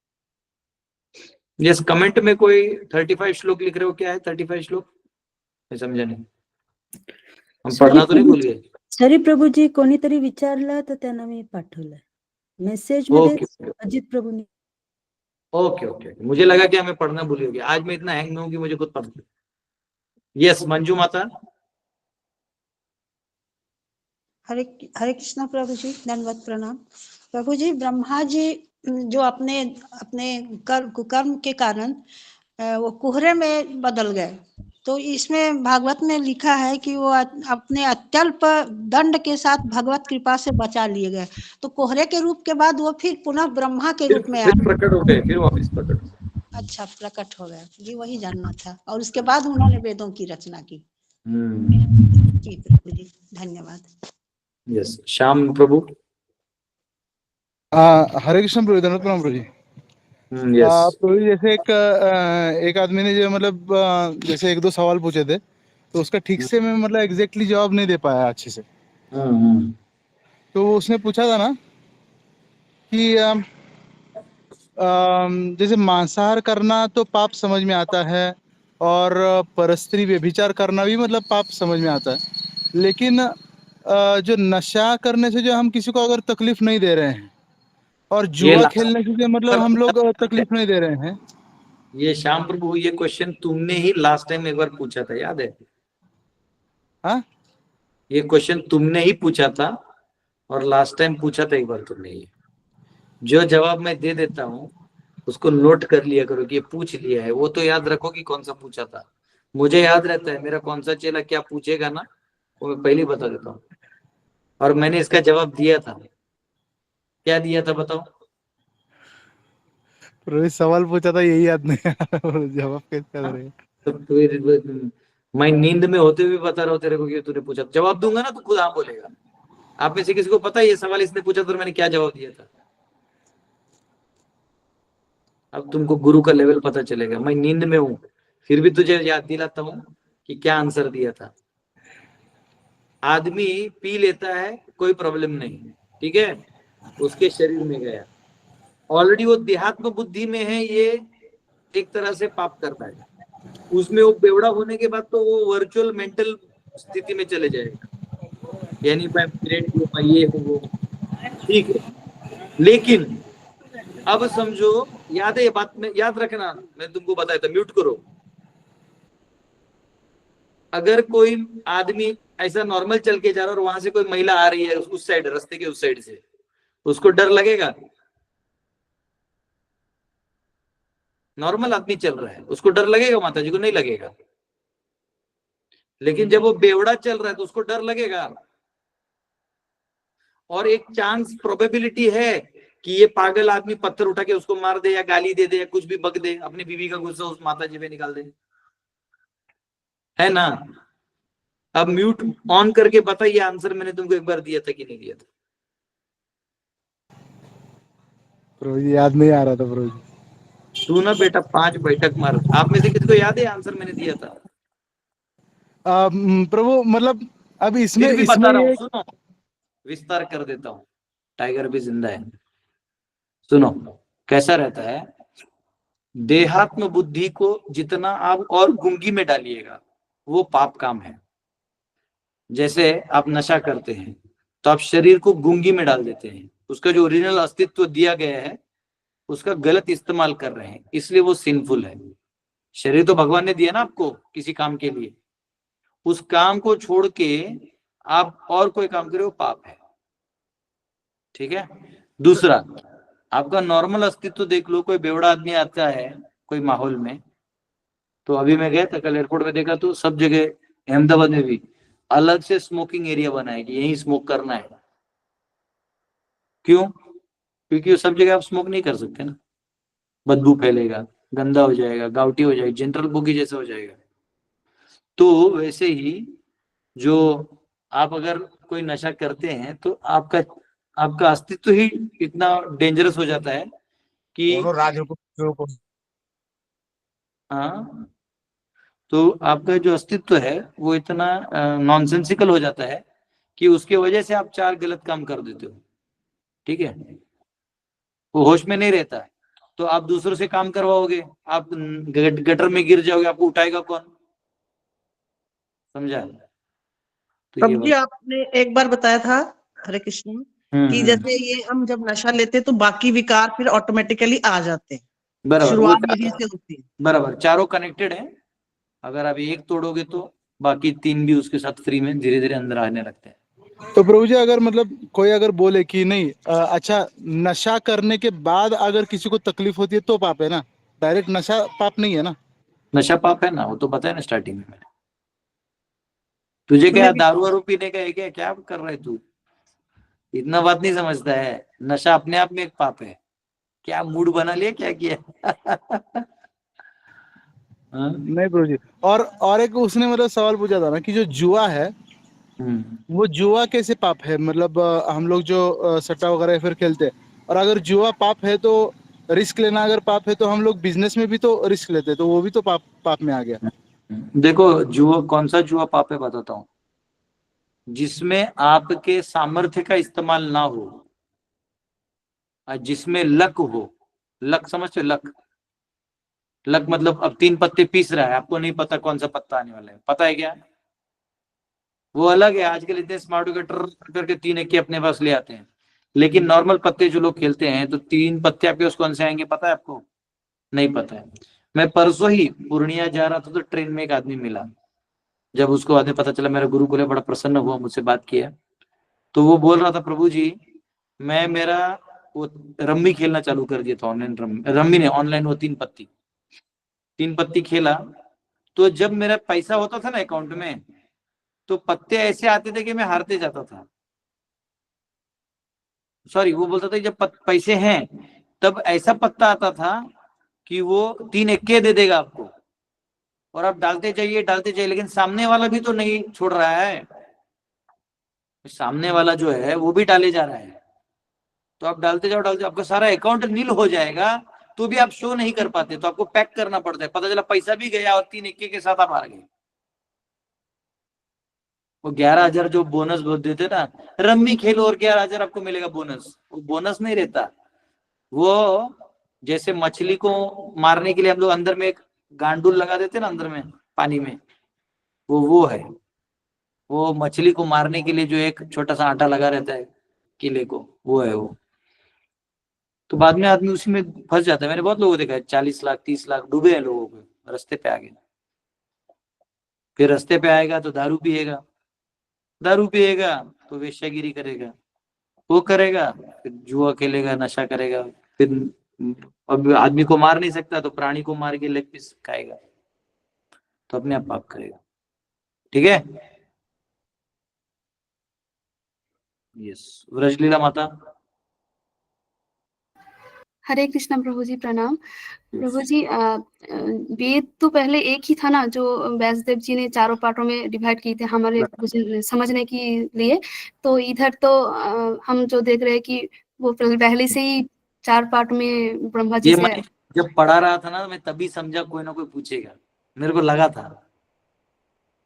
यस, कमेंट में कोई 35 श्लोक लिख रहे हो, क्या है 35 श्लोक, मैं समझा नहीं, हम पढ़ना तो नहीं भूल गए। सरी प्रभूजी कोणीतरी विचारलं तर त्यांना मी पाठवलंय मेसेज मध्ये, ओके अजित प्रभूंनी। ओके ओके, मुझे लगा कि हमें पढ़ना भूल गया, आज मैं इतना हैंग में हूँ कि मुझे खुद पता नहीं। यस मंजू माता। हरे हरे कृष्णा प्रभु जी, दंडवत प्रणाम। प्रभु जी, ब्रह्मा जी जो अपने अपने कुकर्म के कारण वो कुहरे में बदल गए, तो इसमें भागवत में लिखा है कि वो अपने अत्यल्प दंड के साथ भगवत कृपा से बचा लिए गए। तो कोहरे के रूप के बाद वो फिर पुनः ब्रह्मा के रूप में फिर प्रकट हो गए, फिर वापस प्रकट हो गए। अच्छा, प्रकट हो गए जी, वही जानना था। और उसके बाद उन्होंने वेदों की रचना की। जी प्रभु जी, धन्यवाद। यस, श्याम प्रभु। हरे कृष्ण प्रभु, धन्यवाद प्रणाम प्रभु जी। यस प्रभु जी, जैसे एक आदमी ने जो मतलब जैसे 1-2 सवाल पूछे थे, तो उसका ठीक से मैं मतलब एग्जैक्टली जवाब नहीं दे पाया अच्छे से। तो उसने पूछा था ना कि जैसे मांसाहार करना तो पाप समझ में आता है, और परस्त्री व्यभिचार करना भी मतलब पाप समझ में आता है, लेकिन जो नशा करने से जो हम किसी को अगर तकलीफ नहीं दे रहे हैं, और जुआ खेलने से जो मतलब हम लोग तकलीफ नहीं दे रहे हैं। ये श्याम प्रभु, ये क्वेश्चन तुमने ही लास्ट टाइम एक बार पूछा था, याद है? हाँ, ये क्वेश्चन तुमने ही पूछा था, और लास्ट टाइम पूछा था एक बार तुमने। ये जो जवाब मैं दे देता हूँ उसको नोट कर लिया करो कि ये पूछ लिया है, वो तो याद रखो कि कौन सा पूछा था। मुझे याद रहता है मेरा कौन सा चेला क्या पूछेगा ना, वो मैं पहले ही बता देता हूँ, और मैंने इसका जवाब दिया था। क्या दिया था बताओ? रोहित सवाल पूछा था, यही याद नहीं आ रहा, जवाब कैसे याद रहेगा? तो मैं नींद में होते हुए बता रहा हूँ तेरे को कि तूने पूछा, जवाब दूंगा ना तो खुद हाँ बोलेगा। आप में से किसी को पता है ये सवाल इसने पूछा तो मैंने क्या जवाब दिया था? अब तुमको गुरु का लेवल पता चलेगा। मैं नींद में हूं फिर भी तुझे याद दिलाता हूं कि क्या आंसर दिया था। आदमी पी लेता है, कोई प्रॉब्लम नहीं, ठीक है, उसके शरीर में गया, ऑलरेडी वो देहात्म बुद्धि में है, ये एक तरह से पाप करता है। उसमें वो बेवड़ा होने के बाद तो वो वर्चुअल मेंटल स्थिति में चले जाएगा, यानी प्रेग्नेंट हो, ये हो वो, ठीक है। लेकिन अब समझो, याद है ये बात में, याद रखना, मैं तुमको बताया था, म्यूट करो। अगर कोई आदमी ऐसा नॉर्मल चल के जा रहा है और वहां से कोई महिला आ रही है उस साइड, रास्ते के उस साइड से, उसको डर लगेगा? नॉर्मल आदमी चल रहा है, उसको डर लगेगा? माता जी को नहीं लगेगा। लेकिन जब वो बेवड़ा चल रहा है तो उसको डर लगेगा। और एक चांस प्रोबेबिलिटी है कि ये पागल आदमी पत्थर उठा के उसको मार दे, या गाली दे दे, या कुछ भी बक दे, अपनी बीवी का गुस्सा उस माता जी पे निकाल दे, है ना? अब म्यूट ऑन करके बताइए, आंसर मैंने तुमको एक बार दिया था कि नहीं दिया था? प्रभु जी याद नहीं आ रहा था प्रभु जी। तू ना बेटा 5 बैठक मार, आप में से किसी को याद है आंसर मैंने दिया था? प्रभु मतलब अब इसमें फिर भी बता रहा हूँ, ये सुनो, विस्तार कर देता हूँ, टाइगर भी जिंदा है। सुनो, कैसा रहता है, देहात्म बुद्धि को जितना आप और गुंगी में डालिएगा वो पाप काम है। जैसे आप नशा करते हैं तो आप शरीर को गुंगी में डाल देते हैं, उसका जो ओरिजिनल अस्तित्व दिया गया है उसका गलत इस्तेमाल कर रहे हैं, इसलिए वो सिंफुल है। शरीर तो भगवान ने दिया ना आपको किसी काम के लिए, उस काम को छोड़ के आप और कोई काम करें वो पाप है, ठीक है। दूसरा, आपका नॉर्मल अस्तित्व देख लो, कोई बेवड़ा आदमी आता है कोई माहौल में, तो अभी मैं गया था कल एयरपोर्ट में, देखा तो सब जगह अहमदाबाद में भी अलग से स्मोकिंग एरिया बना है कि यही स्मोक करना है। क्यों? क्योंकि सब जगह आप स्मोक नहीं कर सकते ना, बदबू फैलेगा, गंदा हो जाएगा, गावटी हो जाएगा, जनरल बोगी जैसा हो जाएगा। तो वैसे ही जो आप अगर कोई नशा करते हैं तो आपका अस्तित्व ही इतना डेंजरस हो जाता है कि हाँ, तो आपका जो अस्तित्व है वो इतना नॉनसेंसिकल हो जाता है कि उसके वजह से आप 4 गलत काम कर देते हो, ठीक है। वो होश में नहीं रहता है, तो आप दूसरों से काम करवाओगे, आप गटर में गिर जाओगे, आपको उठाएगा कौन? समझा? तो ये प्रभु जी आपने एक बार बताया था, हरे कृष्ण, कि जैसे ये हम जब नशा लेते तो बाकी विकार फिर ऑटोमेटिकली आ जाते हैं, बराबर, शुरुआत यहीं से होती है। बराबर, चारों कनेक्टेड है। अगर आप एक तोड़ोगे तो बाकी 3 भी उसके साथ फ्री में धीरे धीरे अंदर आने लगते हैं। तो प्रभु जी अगर मतलब कोई अगर बोले कि नहीं अच्छा नशा करने के बाद अगर किसी को तकलीफ होती है तो पाप है ना, डायरेक्ट नशा पाप नहीं है ना? नशा पाप है ना, वो तो बताया ना स्टार्टिंग में मैंने तुझे। क्या दारू वारू पीने का है क्या? क्या कर रहा है तू? इतना बात नहीं समझता है, नशा अपने आप में एक पाप है। क्या मूड बना लिया, क्या किया? नहीं प्रभु जी, और एक उसने मतलब सवाल पूछा था ना कि जो जुआ है वो जुआ कैसे पाप है? मतलब हम लोग जो सट्टा वगैरह फिर खेलते हैं, और अगर जुआ पाप है तो रिस्क लेना अगर पाप है तो हम लोग बिजनेस में भी तो रिस्क लेते हैं, तो वो भी तो पाप में आ गया। देखो, जुआ कौन सा जुआ पाप है बताता हूँ, जिसमें आपके सामर्थ्य का इस्तेमाल ना हो, जिसमें लक हो। लक समझते? लक मतलब अब 3 पत्ते पीस रहा है, आपको नहीं पता कौन सा पत्ता आने वाला है, पता है क्या? वो अलग है, आजकल इतने स्मार्ट हो गए, करके 3 इक्के अपने पास ले आते हैं। लेकिन नॉर्मल पत्ते जो लोग खेलते हैं तो 3 पत्ते आपके पास कौन से आएंगे पता है आपको? नहीं पता है। मैं परसों ही पूर्णिया जा रहा था तो ट्रेन में एक आदमी मिला, जब उसको आदमी पता चला मेरा गुरुकुल है, बड़ा प्रसन्न हुआ, मुझसे बात किया। तो वो बोल रहा था, प्रभु जी मेरा वो रम्मी खेलना चालू कर दिया था, ऑनलाइन रम्मी ने ऑनलाइन, वो 3 पत्ती खेला, तो जब मेरा पैसा होता था ना अकाउंट में तो पत्ते ऐसे आते थे कि मैं हारते जाता था। सॉरी, वो बोलता था जब पैसे हैं तब ऐसा पत्ता आता था कि वो 3 इक्के दे देगा आपको, और आप डालते जाइए, लेकिन सामने वाला भी तो नहीं छोड़ रहा है, सामने वाला जो है वो भी डाले जा रहा है। तो आप डालते जाओ, आपका सारा अकाउंट नील हो जाएगा, तो भी आप शो नहीं कर पाते, तो आपको पैक करना पड़ता है। पता चला पैसा भी गया और 3 इक्के के साथ आप हार गए। वो 11,000 जो बोनस देते ना, रम्मी खेलो और 11,000 आपको मिलेगा बोनस, वो बोनस नहीं रहता। वो जैसे मछली को मारने के लिए हम लोग अंदर में एक गांडुल लगा देते ना अंदर में पानी में, वो है, वो मछली को मारने के लिए जो एक छोटा सा आटा लगा रहता है किले को, वो है वो। तो बाद में आदमी उसी में फंस जाता है। मैंने बहुत लोगों को देखा है, 40 लाख 30 लाख डूबे हैं लोगों के, रास्ते पे आ गए। फिर रास्ते पे आएगा तो दारू पिएगा, दारू पिएगा तो वेश्यागिरी करेगा, वो करेगा फिर जुआ खेलेगा, नशा करेगा, फिर अब आदमी को मार नहीं सकता तो प्राणी को मार के लेग पीस खाएगा, तो अपने आप पाप करेगा। ठीक है। यस, व्रजलीला माता। हरे कृष्णा प्रभु जी, प्रणाम। प्रभु जी, वेद तो पहले एक ही था ना, जो व्यासदेव जी ने चारों पार्टों में डिवाइड किए थे हमारे समझने के लिए। तो इधर तो हम जो देख रहे हैं कि वो पहले से ही 4 पार्ट में ब्रह्मा जी से। जब पढ़ा रहा था ना, मैं तभी समझा कोई ना कोई पूछेगा, मेरे को लगा था।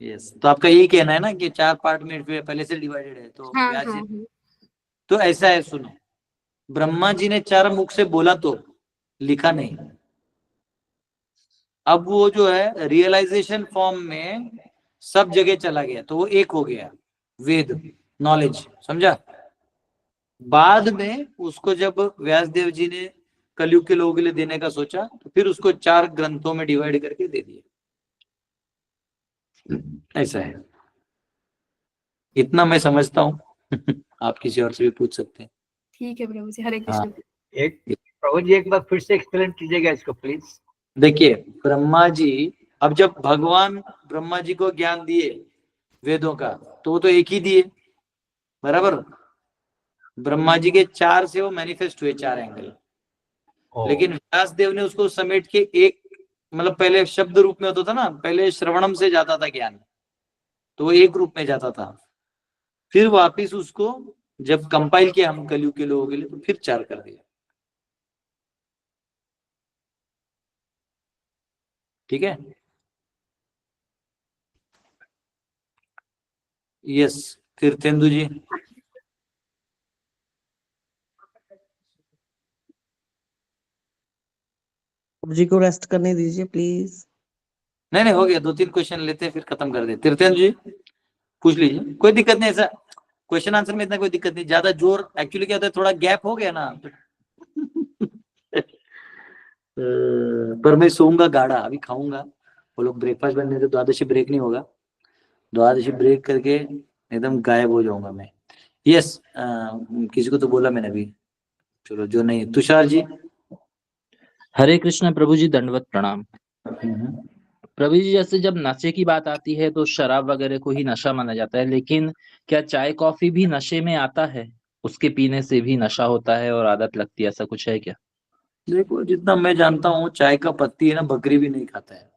यस, तो आपका यही कहना है ना कि 4 पार्ट में पहले से डिवाइडेड है, तो हाँ, व्यास हाँ, जी, तो ऐसा है, सुनो, ब्रह्मा जी ने 4 मुख से बोला तो लिखा नहीं। अब वो जो है रियलाइजेशन फॉर्म में सब जगह चला गया, तो वो एक हो गया वेद, नॉलेज, समझा। बाद में उसको जब व्यासदेव जी ने कलयुग के लोगों के लिए देने का सोचा, तो फिर उसको 4 ग्रंथों में डिवाइड करके दे दिया। ऐसा है, इतना मैं समझता हूँ। आप किसी और से भी पूछ सकते हैं। ठीक है प्रभु जी, हरे कृष्ण। एक प्रभु जी एक बार फिर से एक्सप्लेन कीजिएगा इसको प्लीज। देखिए, ब्रह्मा जी, अब जब भगवान ब्रह्मा जी को ज्ञान दिए वेदों का, तो वो तो एक ही दिए, बराबर। ब्रह्मा जी के 4 से वो मैनिफेस्ट हुए, 4 एंगल। लेकिन व्यास देव ने उसको समेट के एक, मतलब पहले शब्द रूप में होता था ना, पहले श्रवणम से जाता था ज्ञान, तो वो एक रूप में जाता था। फिर वापिस उसको जब कंपाइल किया हम कलयुग के लोगों के लिए, तो फिर 4 कर दिया। ठीक है। यस, तीर्थेंदु जी। जी को रेस्ट करने दीजिए प्लीज। नहीं हो गया, 2-3 क्वेश्चन लेते हैं फिर खत्म कर देते। तीर्थेंदु जी पूछ लीजिए, कोई दिक्कत नहीं, ऐसा क्वेश्चन आंसर में इतना कोई दिक्कत नहीं। ज्यादा जोर, एक्चुअली क्या होता है, थोड़ा गैप हो गया ना। पर मैं सोऊंगा गाढ़ा, अभी खाऊंगा, वो लोग ब्रेकफास्ट बनने से द्वादशी ब्रेक नहीं होगा, द्वादशी ब्रेक करके एकदम गायब हो जाऊंगा मैं। यस, किसी को तो बोला मैंने अभी, चलो जो नहीं। तुषार जी। हरे कृष्ण प्रभु जी, दंडवत प्रणाम। प्रभु जी, जैसे जब नशे की बात आती है तो शराब वगैरह को ही नशा माना जाता है, लेकिन क्या चाय कॉफी भी नशे में आता है? उसके पीने से भी नशा होता है और आदत लगती है, ऐसा कुछ है क्या? देखो, जितना मैं जानता हूँ, चाय का पत्ती है ना, बकरी भी नहीं खाता है,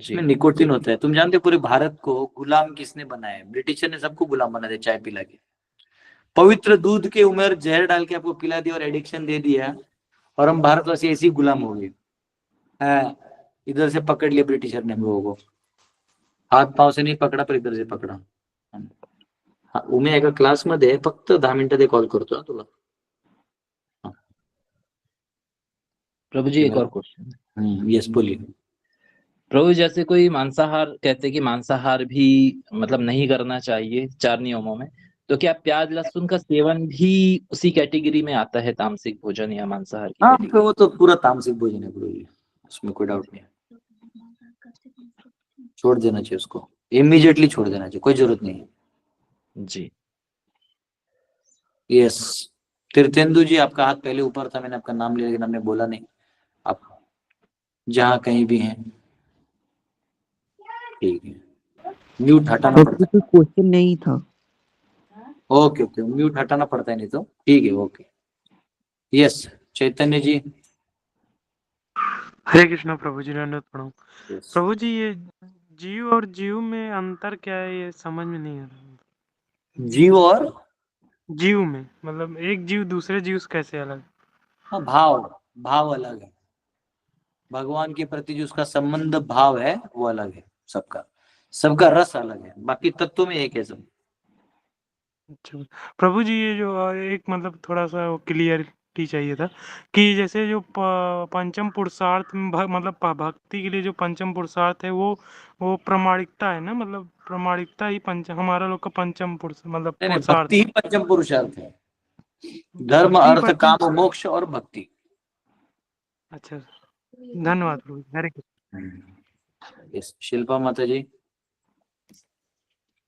इसमें निकोटिन होता है। तुम जानते हो पूरे भारत को गुलाम किसने बनाया है? ब्रिटिशर ने सबको गुलाम बना दिया चाय पिला के। पवित्र दूध के ऊपर जहर डाल के आपको पिला दिया और एडिक्शन दे दिया, और हम भारतवासी ऐसे ही गुलाम हो गए। इधर से पकड़ लिया ब्रिटिशर ने हम लोगों को, हाथ पाव से नहीं पकडा, पर इधर से पकडा। उमे एका क्लास मध्ये फक्त 10 मिनिटात कॉल करतो हा तुला। प्रभु जी, एक और क्वेश्चन। यस, बोलिए। प्रभु, जैसे कोई मांसाहार कहते हैं कि मांसाहार भी मतलब नहीं करना चाहिए 4 नियमों में, तो क्या प्याज लहसुन का सेवन भी उसी कैटेगरी में आता है, तामसिक भोजन या मांसाहार की? हाँ, तो वो तो पूरा तामसिक भोजन है गुरु जी, उसमें कोई डाउट नहीं है। छोड़ देना चाहिए उसको, इमीडिएटली छोड़ देना चाहिए, कोई जरूरत नहीं है जी। यस, तीर्थेंदु जी, आपका हाथ पहले ऊपर था, मैंने आपका नाम लिया लेकिन हमने बोला नहीं। आप जहाँ कहीं भी हैं, ठीक है, म्यूट हटाना पड़ता है। क्वेश्चन नहीं था। ओके, म्यूट हटाना पड़ता है, नहीं तो ठीक है। Okay, yes, Chaitanya ji. हरे कृष्णा प्रभु जी, दंडवत प्रणाम। प्रभु जी, ये जीव और जीव में अंतर क्या है, ये समझ में नहीं आ रहा। जीव और जीव में मतलब एक जीव दूसरे जीव से कैसे अलग? हाँ, भाव अलग है। भगवान के प्रति जो उसका संबंध भाव है वो अलग है, सबका रस अलग है, बाकी तत्व में एक है सब। अच्छा प्रभु जी, ये जो एक मतलब थोड़ा सा क्लियर क्लैरिटी चाहिए था कि जैसे जो पंचम पुरुषार्थ में मतलब भक्ति के लिए जो पंचम पुरुषार्थ है वो प्रामाणिकता है ना, मतलब प्रामाणिकता ही हमारा लोग का पंचम पुरुष मतलब नहीं नहीं, पुरुषार्थ भक्ति ही पंचम पुरुषार्थ है। धर्म, भक्ति अर्थ, काम, मोक्ष और भक्ति। अच्छा, धन्यवाद प्रभु, हरे कृष्ण। यस, शिल्पा माता जी।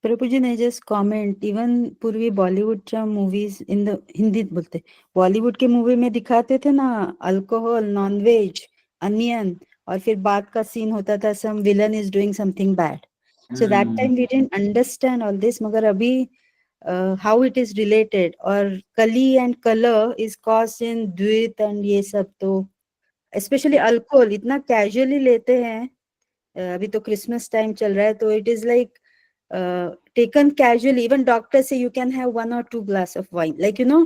प्रभु जी ने जस्ट कमेंट, इवन पूर्वी बॉलीवुडच्या मूवीज इन द हिंदी बोलते, बॉलीवुड के मूवी में दिखाते थे ना अल्कोहल, नॉनवेज, अनियन, और फिर बाद का सीन होता था some villain is doing something bad, so that time we didn't understand all this, मगर अभी हाउ इट इज रिलेटेड, और Kali and colour is caused in Dvaita and ये सब, तो स्पेशली अल्कोहल इतना कैजुअली लेते हैं। अभी तो क्रिसमस टाइम चल रहा है, तो it is like taken casually. Even doctors say you can have 1 or 2 glass of wine, like, you know,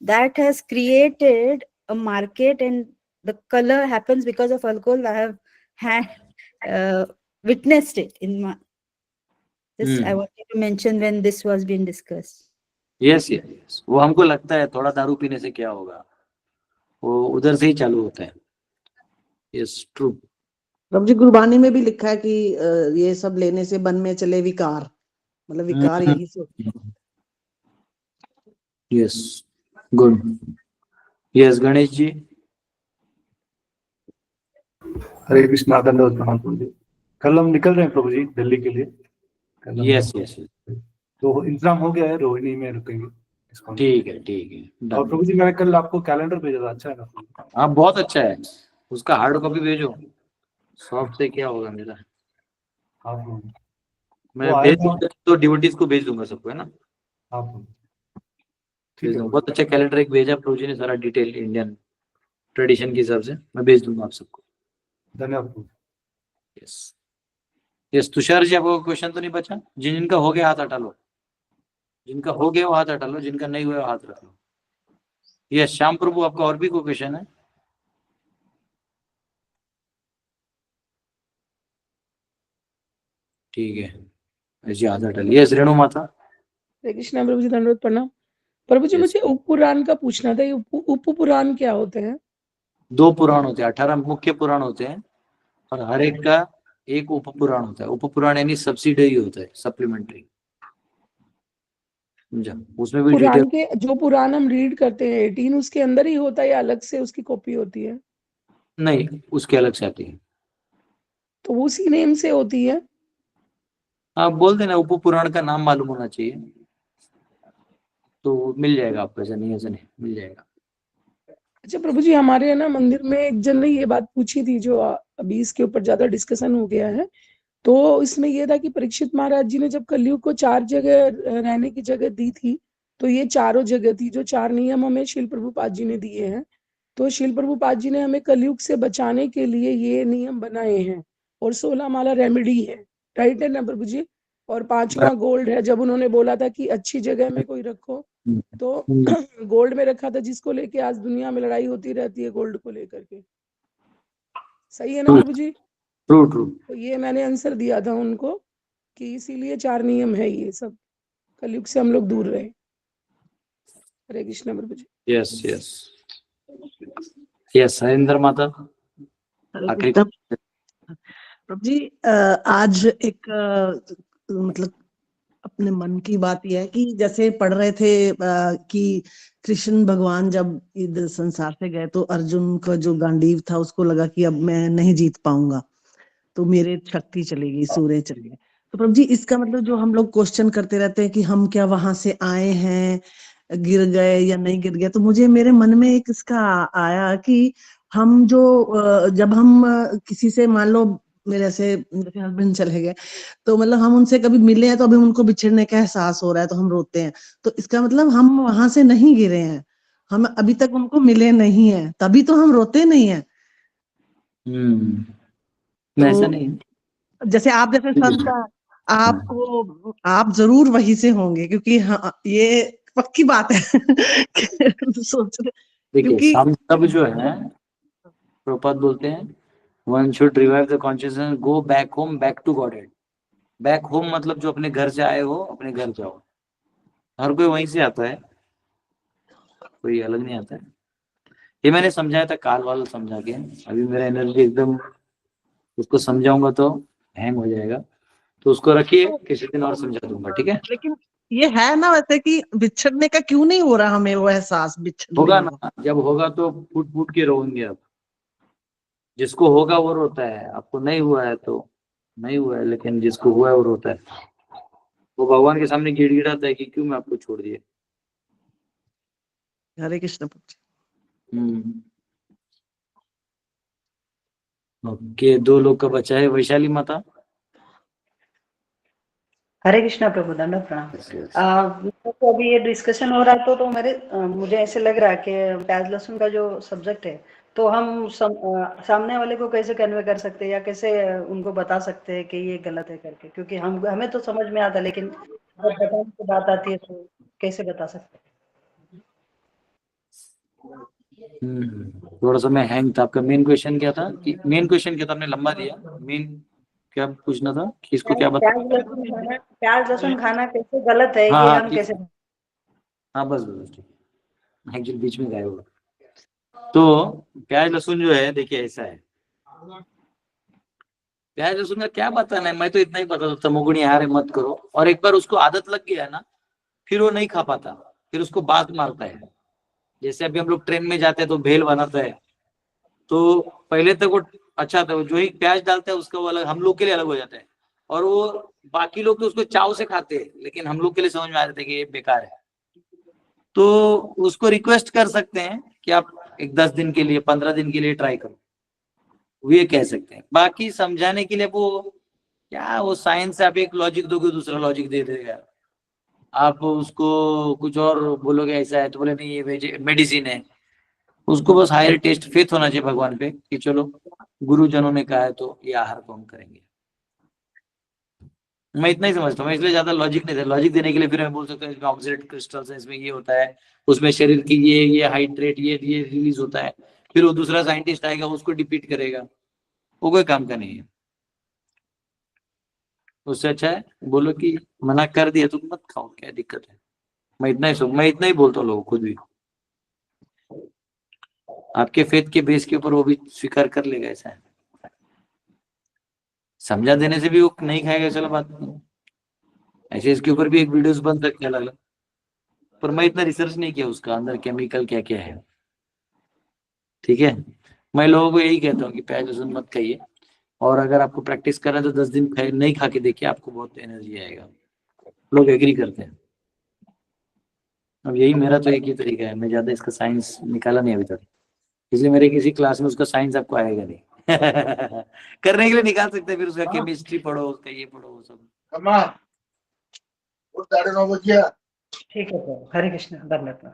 that has created a market, and the color happens because of alcohol. I have had witnessed it in my this I wanted to mention when this was being discussed. Yes yes, वो हमको लगता है थोड़ा दारू पीने से क्या होगा, वो उधर से ही चालू होता है। Yes, true. प्रभु जी गुरबानी में भी लिखा है कि ये सब लेने से मन में चले विकार, मतलब विकार यही से। Yes, good. Yes, Ganesh ji. हरे कृष्णा, धन्यवाद प्रणाम प्रभु जी। कल हम निकल रहे हैं प्रभु जी दिल्ली के लिए। यस यस, तो इंतजाम हो गया है, रोहिणी में रुकेंगे। ठीक है ठीक है। और प्रभु जी मैंने कल आपको कैलेंडर भेजा था, अच्छा है ना? हाँ बहुत अच्छा है, उसका हार्ड कॉपी भेजो, सॉफ्ट से क्या होगा मेरा। हाँ मैं भेज दूंगा तो डिवोटीज को भेज दूंगा सबको, है ना? हाँ ठीक है। बहुत अच्छा कैलेंडर एक भेजा प्रभु जी ने, सारा डिटेल इंडियन ट्रेडिशन के हिसाब से, मैं भेज दूंगा आप सबको। धन्यवाद। यस यस, तुषार जी आपको क्वेश्चन तो नहीं बचा? जिनका हो गया हाथ हटा लो, जिनका हो गया वो हाथ हटा लो, जिनका नहीं हुआ हाथ रख लो। यस, श्याम प्रभु आपका और भी कोई क्वेश्चन है? ठीक है, ऐसी हाथ हटा लिया। यस, रेणु माता। हरे कृष्णा प्रभु जी, धन्यवाद प्रणाम प्रभु जी। मुझे उप पुराण का पूछना था, ये उप पुराण क्या होते हैं? 2 पुराण होते हैं, 18 मुख्य पुराण होते हैं, और हर एक का एक उप पुराण होता है। उप पुराण यानी सब्सिडरी होता है, सप्लीमेंट्री, उसमें भी पुराण डिटेल। के जो पुराण हम रीड करते हैं 18 उसके अंदर ही होता है या अलग से उसकी कॉपी होती है? नहीं, उसके अलग से आती है। तो उसी नेम से होती है? आप बोल देना उप पुराण का नाम मालूम होना चाहिए, तो मिल जाएगा आपको, ऐसा नहीं मिल जाएगा। अच्छा प्रभु जी, हमारे यहाँ ना मंदिर में एक जन ने ये बात पूछी थी, जो अभी इसके ऊपर ज्यादा डिस्कशन हो गया है, तो इसमें यह था कि परीक्षित महाराज जी ने जब कलयुग को 4 जगह रहने की जगह दी थी, तो ये चारों जगह थी, जो 4 नियम हमें शील प्रभुपाद जी ने दिए हैं, तो शील प्रभुपाद जी ने हमें कलयुग से बचाने के लिए ये नियम बनाए हैं, और 16 माला रेमेडी है, राइट है ना प्रभु जी? और 5वां गोल्ड है। जब उन्होंने बोला था कि अच्छी जगह में कोई रखो, तो गोल्ड में रखा था, जिसको लेके आज दुनिया में लड़ाई होती रहती है गोल्ड को लेकर के। सही है ना प्रभु जी? True true. तो ये मैंने आंसर दिया था उनको कि इसीलिए 4 नियम है, ये सब कलयुग से हम लोग दूर रहे। हरे कृष्ण प्रभु जी। यस यस यस, हरिंदर माता। प्रभु जी आज एक मतलब अपने मन की बात यह है कि जैसे पढ़ रहे थे कि कृष्ण भगवान जब इस संसार से गए तो अर्जुन का जो गांडीव था उसको लगा कि अब मैं नहीं जीत पाऊंगा, तो मेरे शक्ति चलेगी, सूर्य चलेगा। तो प्रभु जी इसका मतलब जो हम लोग क्वेश्चन करते रहते हैं कि हम क्या वहां से आए हैं, गिर गए या नहीं गिर गए, तो मुझे मेरे मन में एक इसका आया कि हम जो जब हम किसी से, मान लो मेरे से हस्बैंड चले गए, तो मतलब हम उनसे कभी मिले हैं तो अभी उनको बिछड़ने का एहसास हो रहा है तो हम रोते हैं, तो इसका मतलब हम वहां से नहीं गिरे हैं, हम अभी तक उनको मिले नहीं है, तभी तो हम रोते नहीं है। तो ऐसा नहीं, जैसे आप जैसे संत आपको, आप जरूर वहीं से होंगे, क्योंकि ये पक्की बात है। सोच रहे देखिए हम सब जो है प्रभुपाद बोलते हैं, one should revive the consciousness, go back home, back to godhead. Back home मतलब जो अपने घर से आए हो अपने घर जाओ। हर कोई वहीं से आता है, कोई अलग नहीं आता है। ये मैंने समझाया था काल वाल समझा के, अभी मेरा एनर्जी एकदम, उसको समझाऊंगा तो हैंग हो जाएगा, तो उसको रखिए, किसी दिन और समझा दूंगा, ठीक है। लेकिन ये है ना वैसे कि बिछड़ने का क्यों नहीं हो रहा हमें वो एहसास बिछड़ होगा रही हो? ना, जब होगा तो फूट फूट के रोएंगे आप, जिसको होगा वो रोता है, आपको नहीं हुआ है तो नहीं हुआ है, लेकिन जिसको हुआ है वो रोता है, वो भगवान के सामने गिड़गिड़ाता है कि क्यों मैं आपको छोड़ दिया। हरे कृष्ण प्रभु जी। ओके, 2 लोग का बचा है। वैशाली माता। हरे कृष्णा प्रभु, दंडवत प्रणाम। तो अभी ये डिस्कशन हो रहा तो मुझे ऐसे लग रहा है कि प्याज लहसुन का जो सब्जेक्ट है, तो हम सामने वाले को कैसे कन्वे कर सकते हैं या कैसे उनको बता सकते हैं कि ये गलत है करके, क्योंकि हमें तो समझ में आता, लेकिन जब बताने की बात आती है तो कैसे बता सकते हैं? थोड़ा सा मैं हैंग था। आपका मेन क्वेश्चन क्या था? कि मेन क्वेश्चन क्या था? आपने लंबा दिया। मेन क्या पूछना था कि इसको क्या बता? प्याज लहसुन खाना कैसे गलत है, हाँ ये हाँ हम कैसे? हाँ, बस बस ठीक, एक्चुअली बीच में गायब हुआ। तो प्याज लहसुन जो है, देखिए ऐसा है, प्याज लहसुन का क्या बताना है, मैं तो इतना ही बता देता, मुगुनी आहार मत करो, और एक बार उसको आदत लग गया ना, फिर वो नहीं खा पाता, फिर उसको बात मारता है। जैसे अभी हम लोग ट्रेन में जाते हैं तो भेल बनाता है, तो पहले तक वो अच्छा था, जो ही प्याज डालता है उसका वो अलग, हम लोग के लिए अलग हो जाता है, और वो बाकी लोग तो उसको चाव से खाते हैं, लेकिन हम लोग के लिए समझ में आ जाता है कि ये बेकार है। तो उसको रिक्वेस्ट कर सकते हैं कि आप एक 10 दिन के लिए, 15 दिन के लिए ट्राई करो, वो ये कह सकते हैं। बाकी समझाने के लिए वो क्या, वो साइंस से आप एक लॉजिक दोगे, दूसरा लॉजिक दे देगा। आप उसको कुछ और बोलोगे ऐसा है, तो बोले नहीं ये मेडिसिन है। उसको बस हायर टेस्ट फेथ होना चाहिए भगवान पे कि चलो गुरुजनों ने कहा है तो ये आहार को हम करेंगे। मैं इतना ही समझता हूँ, मैं इसलिए ज्यादा लॉजिक नहीं दे, लॉजिक देने के लिए फिर मैं बोल सकता हूँ इसमें ऑक्सीडेट क्रिस्टल्स है, इसमें ये होता है, उसमें शरीर की ये हाइड्रेट ये रिलीज होता है, फिर वो दूसरा साइंटिस्ट आएगा उसको डिपीट करेगा, वो कोई काम का नहीं है। उससे अच्छा है बोलो कि मना कर दिया तो मत खाओ, क्या दिक्कत है। मैं इतना ही बोलता हूँ लोगों को, खुद भी आपके फेथ के बेस के ऊपर वो भी स्वीकार कर लेगा, ऐसा है। समझा देने से भी वो नहीं खाएगा, चलो बात नहीं। ऐसे इसके ऊपर भी एक वीडियोस बन सकते हैं अलग, पर मैं इतना रिसर्च नहीं किया उसका अंदर केमिकल क्या क्या है, ठीक है। मैं लोगों को यही कहता हूँ कि प्याज लहसुन मत खाइए, और अगर आपको प्रैक्टिस करना है तो 10 दिन नहीं खा के देखिए, आपको बहुत एनर्जी आएगा। लोग एग्री करते हैं। अब यही मेरा तो एक ही तरीका है, मैं ज्यादा इसका साइंस निकाला नहीं अभी तक, इसलिए मेरे किसी क्लास में उसका साइंस आपको आएगा नहीं। करने के लिए निकाल सकते हैं, फिर उसका केमिस्ट्री पढ़ो, उसका ये पढ़ो, वो सब। ठीक है सर, हरे कृष्ण, धन्यवाद।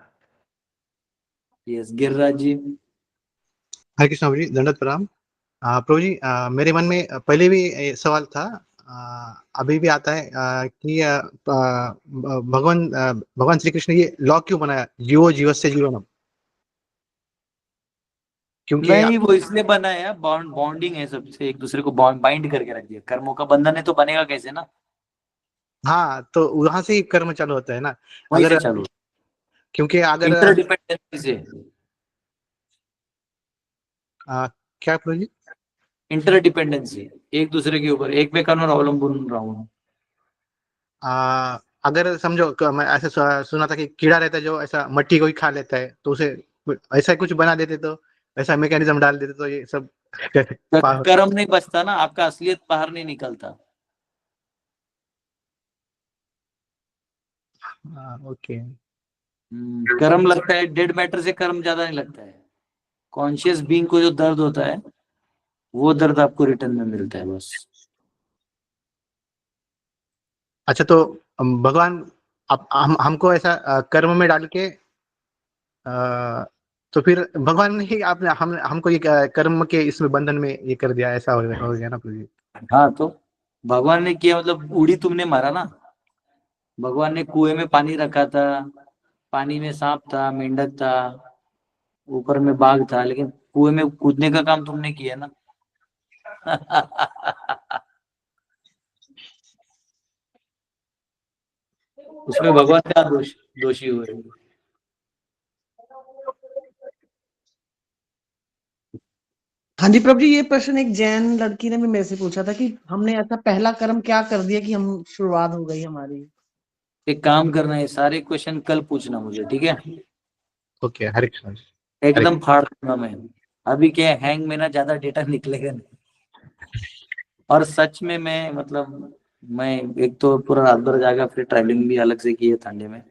यस, गिरिराज जी। हरे कृष्ण प्रभु जी, दंडवत प्रणाम। प्रभु जी, मेरे मन में पहले भी ये सवाल था, अभी भी आता है कि भगवान श्री कृष्ण ये लॉ क्यों बनाया, जीवो जीवस्य जीवनम? क्योंकि नहीं, वो इसलिए बनाया, बॉन्डिंग है सबसे, एक दूसरे को बाइंड करके रख दिया। कर्मों का बंधन है तो बनेगा कैसे ना। हाँ, तो वहां से ही कर्म चालू होता है ना। वहीं से अगर चालू, क्योंकि अगर इंटरडिपेंडेंसी से। क्या प्रभु जी? इंटरडिपेंडेंसी, एक दूसरे के ऊपर, एक पे कानून अवलंबन रहा हूँ। अगर समझो मैं ऐसे सुना था कि कीड़ा रहता है जो ऐसा मट्टी को ही खा लेता है, तो उसे ऐसा कुछ बना देते तो, ऐसा मैकेनिज्म डाल देते तो ये सब कर्म नहीं बचता ना, आपका असलियत बाहर नहीं निकलता। ओके। कर्म लगता है, डेड मैटर से कर्म ज्यादा नहीं लगता है। कॉन्शियस बीइंग को जो दर्द होता है, वो दर्द आपको रिटर्न में मिलता है बस। अच्छा, तो भगवान हमको ऐसा कर्म में डाल के, तो फिर भगवान ने ही आपने हमको ये कर्म के इसमें बंधन में ये कर दिया, ऐसा हो गया ना प्रभु जी? हाँ, तो भगवान ने किया मतलब उड़ी तुमने मारा ना। भगवान ने कुएं में पानी रखा था, पानी में सांप था, मेंढक था, ऊपर में बाघ था, लेकिन कुएं में कूदने का काम तुमने किया ना। उसमें भगवान क्या दोषी हुए? हाँ जी प्रभु जी, ये प्रश्न एक जैन लड़की ने भी मेरे से पूछा था कि हमने ऐसा पहला कर्म क्या कर दिया कि हम शुरुआत हो गई हमारी। एक काम करना है, सारे क्वेश्चन कल पूछना मुझे, ठीक है? ओके, हरे कृष्ण जी। एकदम फाड़ दूंगा मैं। अभी क्या हैंग में ना ज्यादा डेटा निकलेगा नहीं। और सच में मैं मतलब मैं एक तो पूरा रात भर जागा, फिर ट्रैवलिंग भी अलग से की है ठंडे में,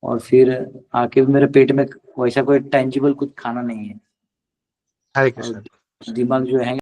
और फिर आके मेरे पेट में वैसा कोई टेंजिबल कुछ खाना नहीं है। हरे कृष्ण। दिमाग जो है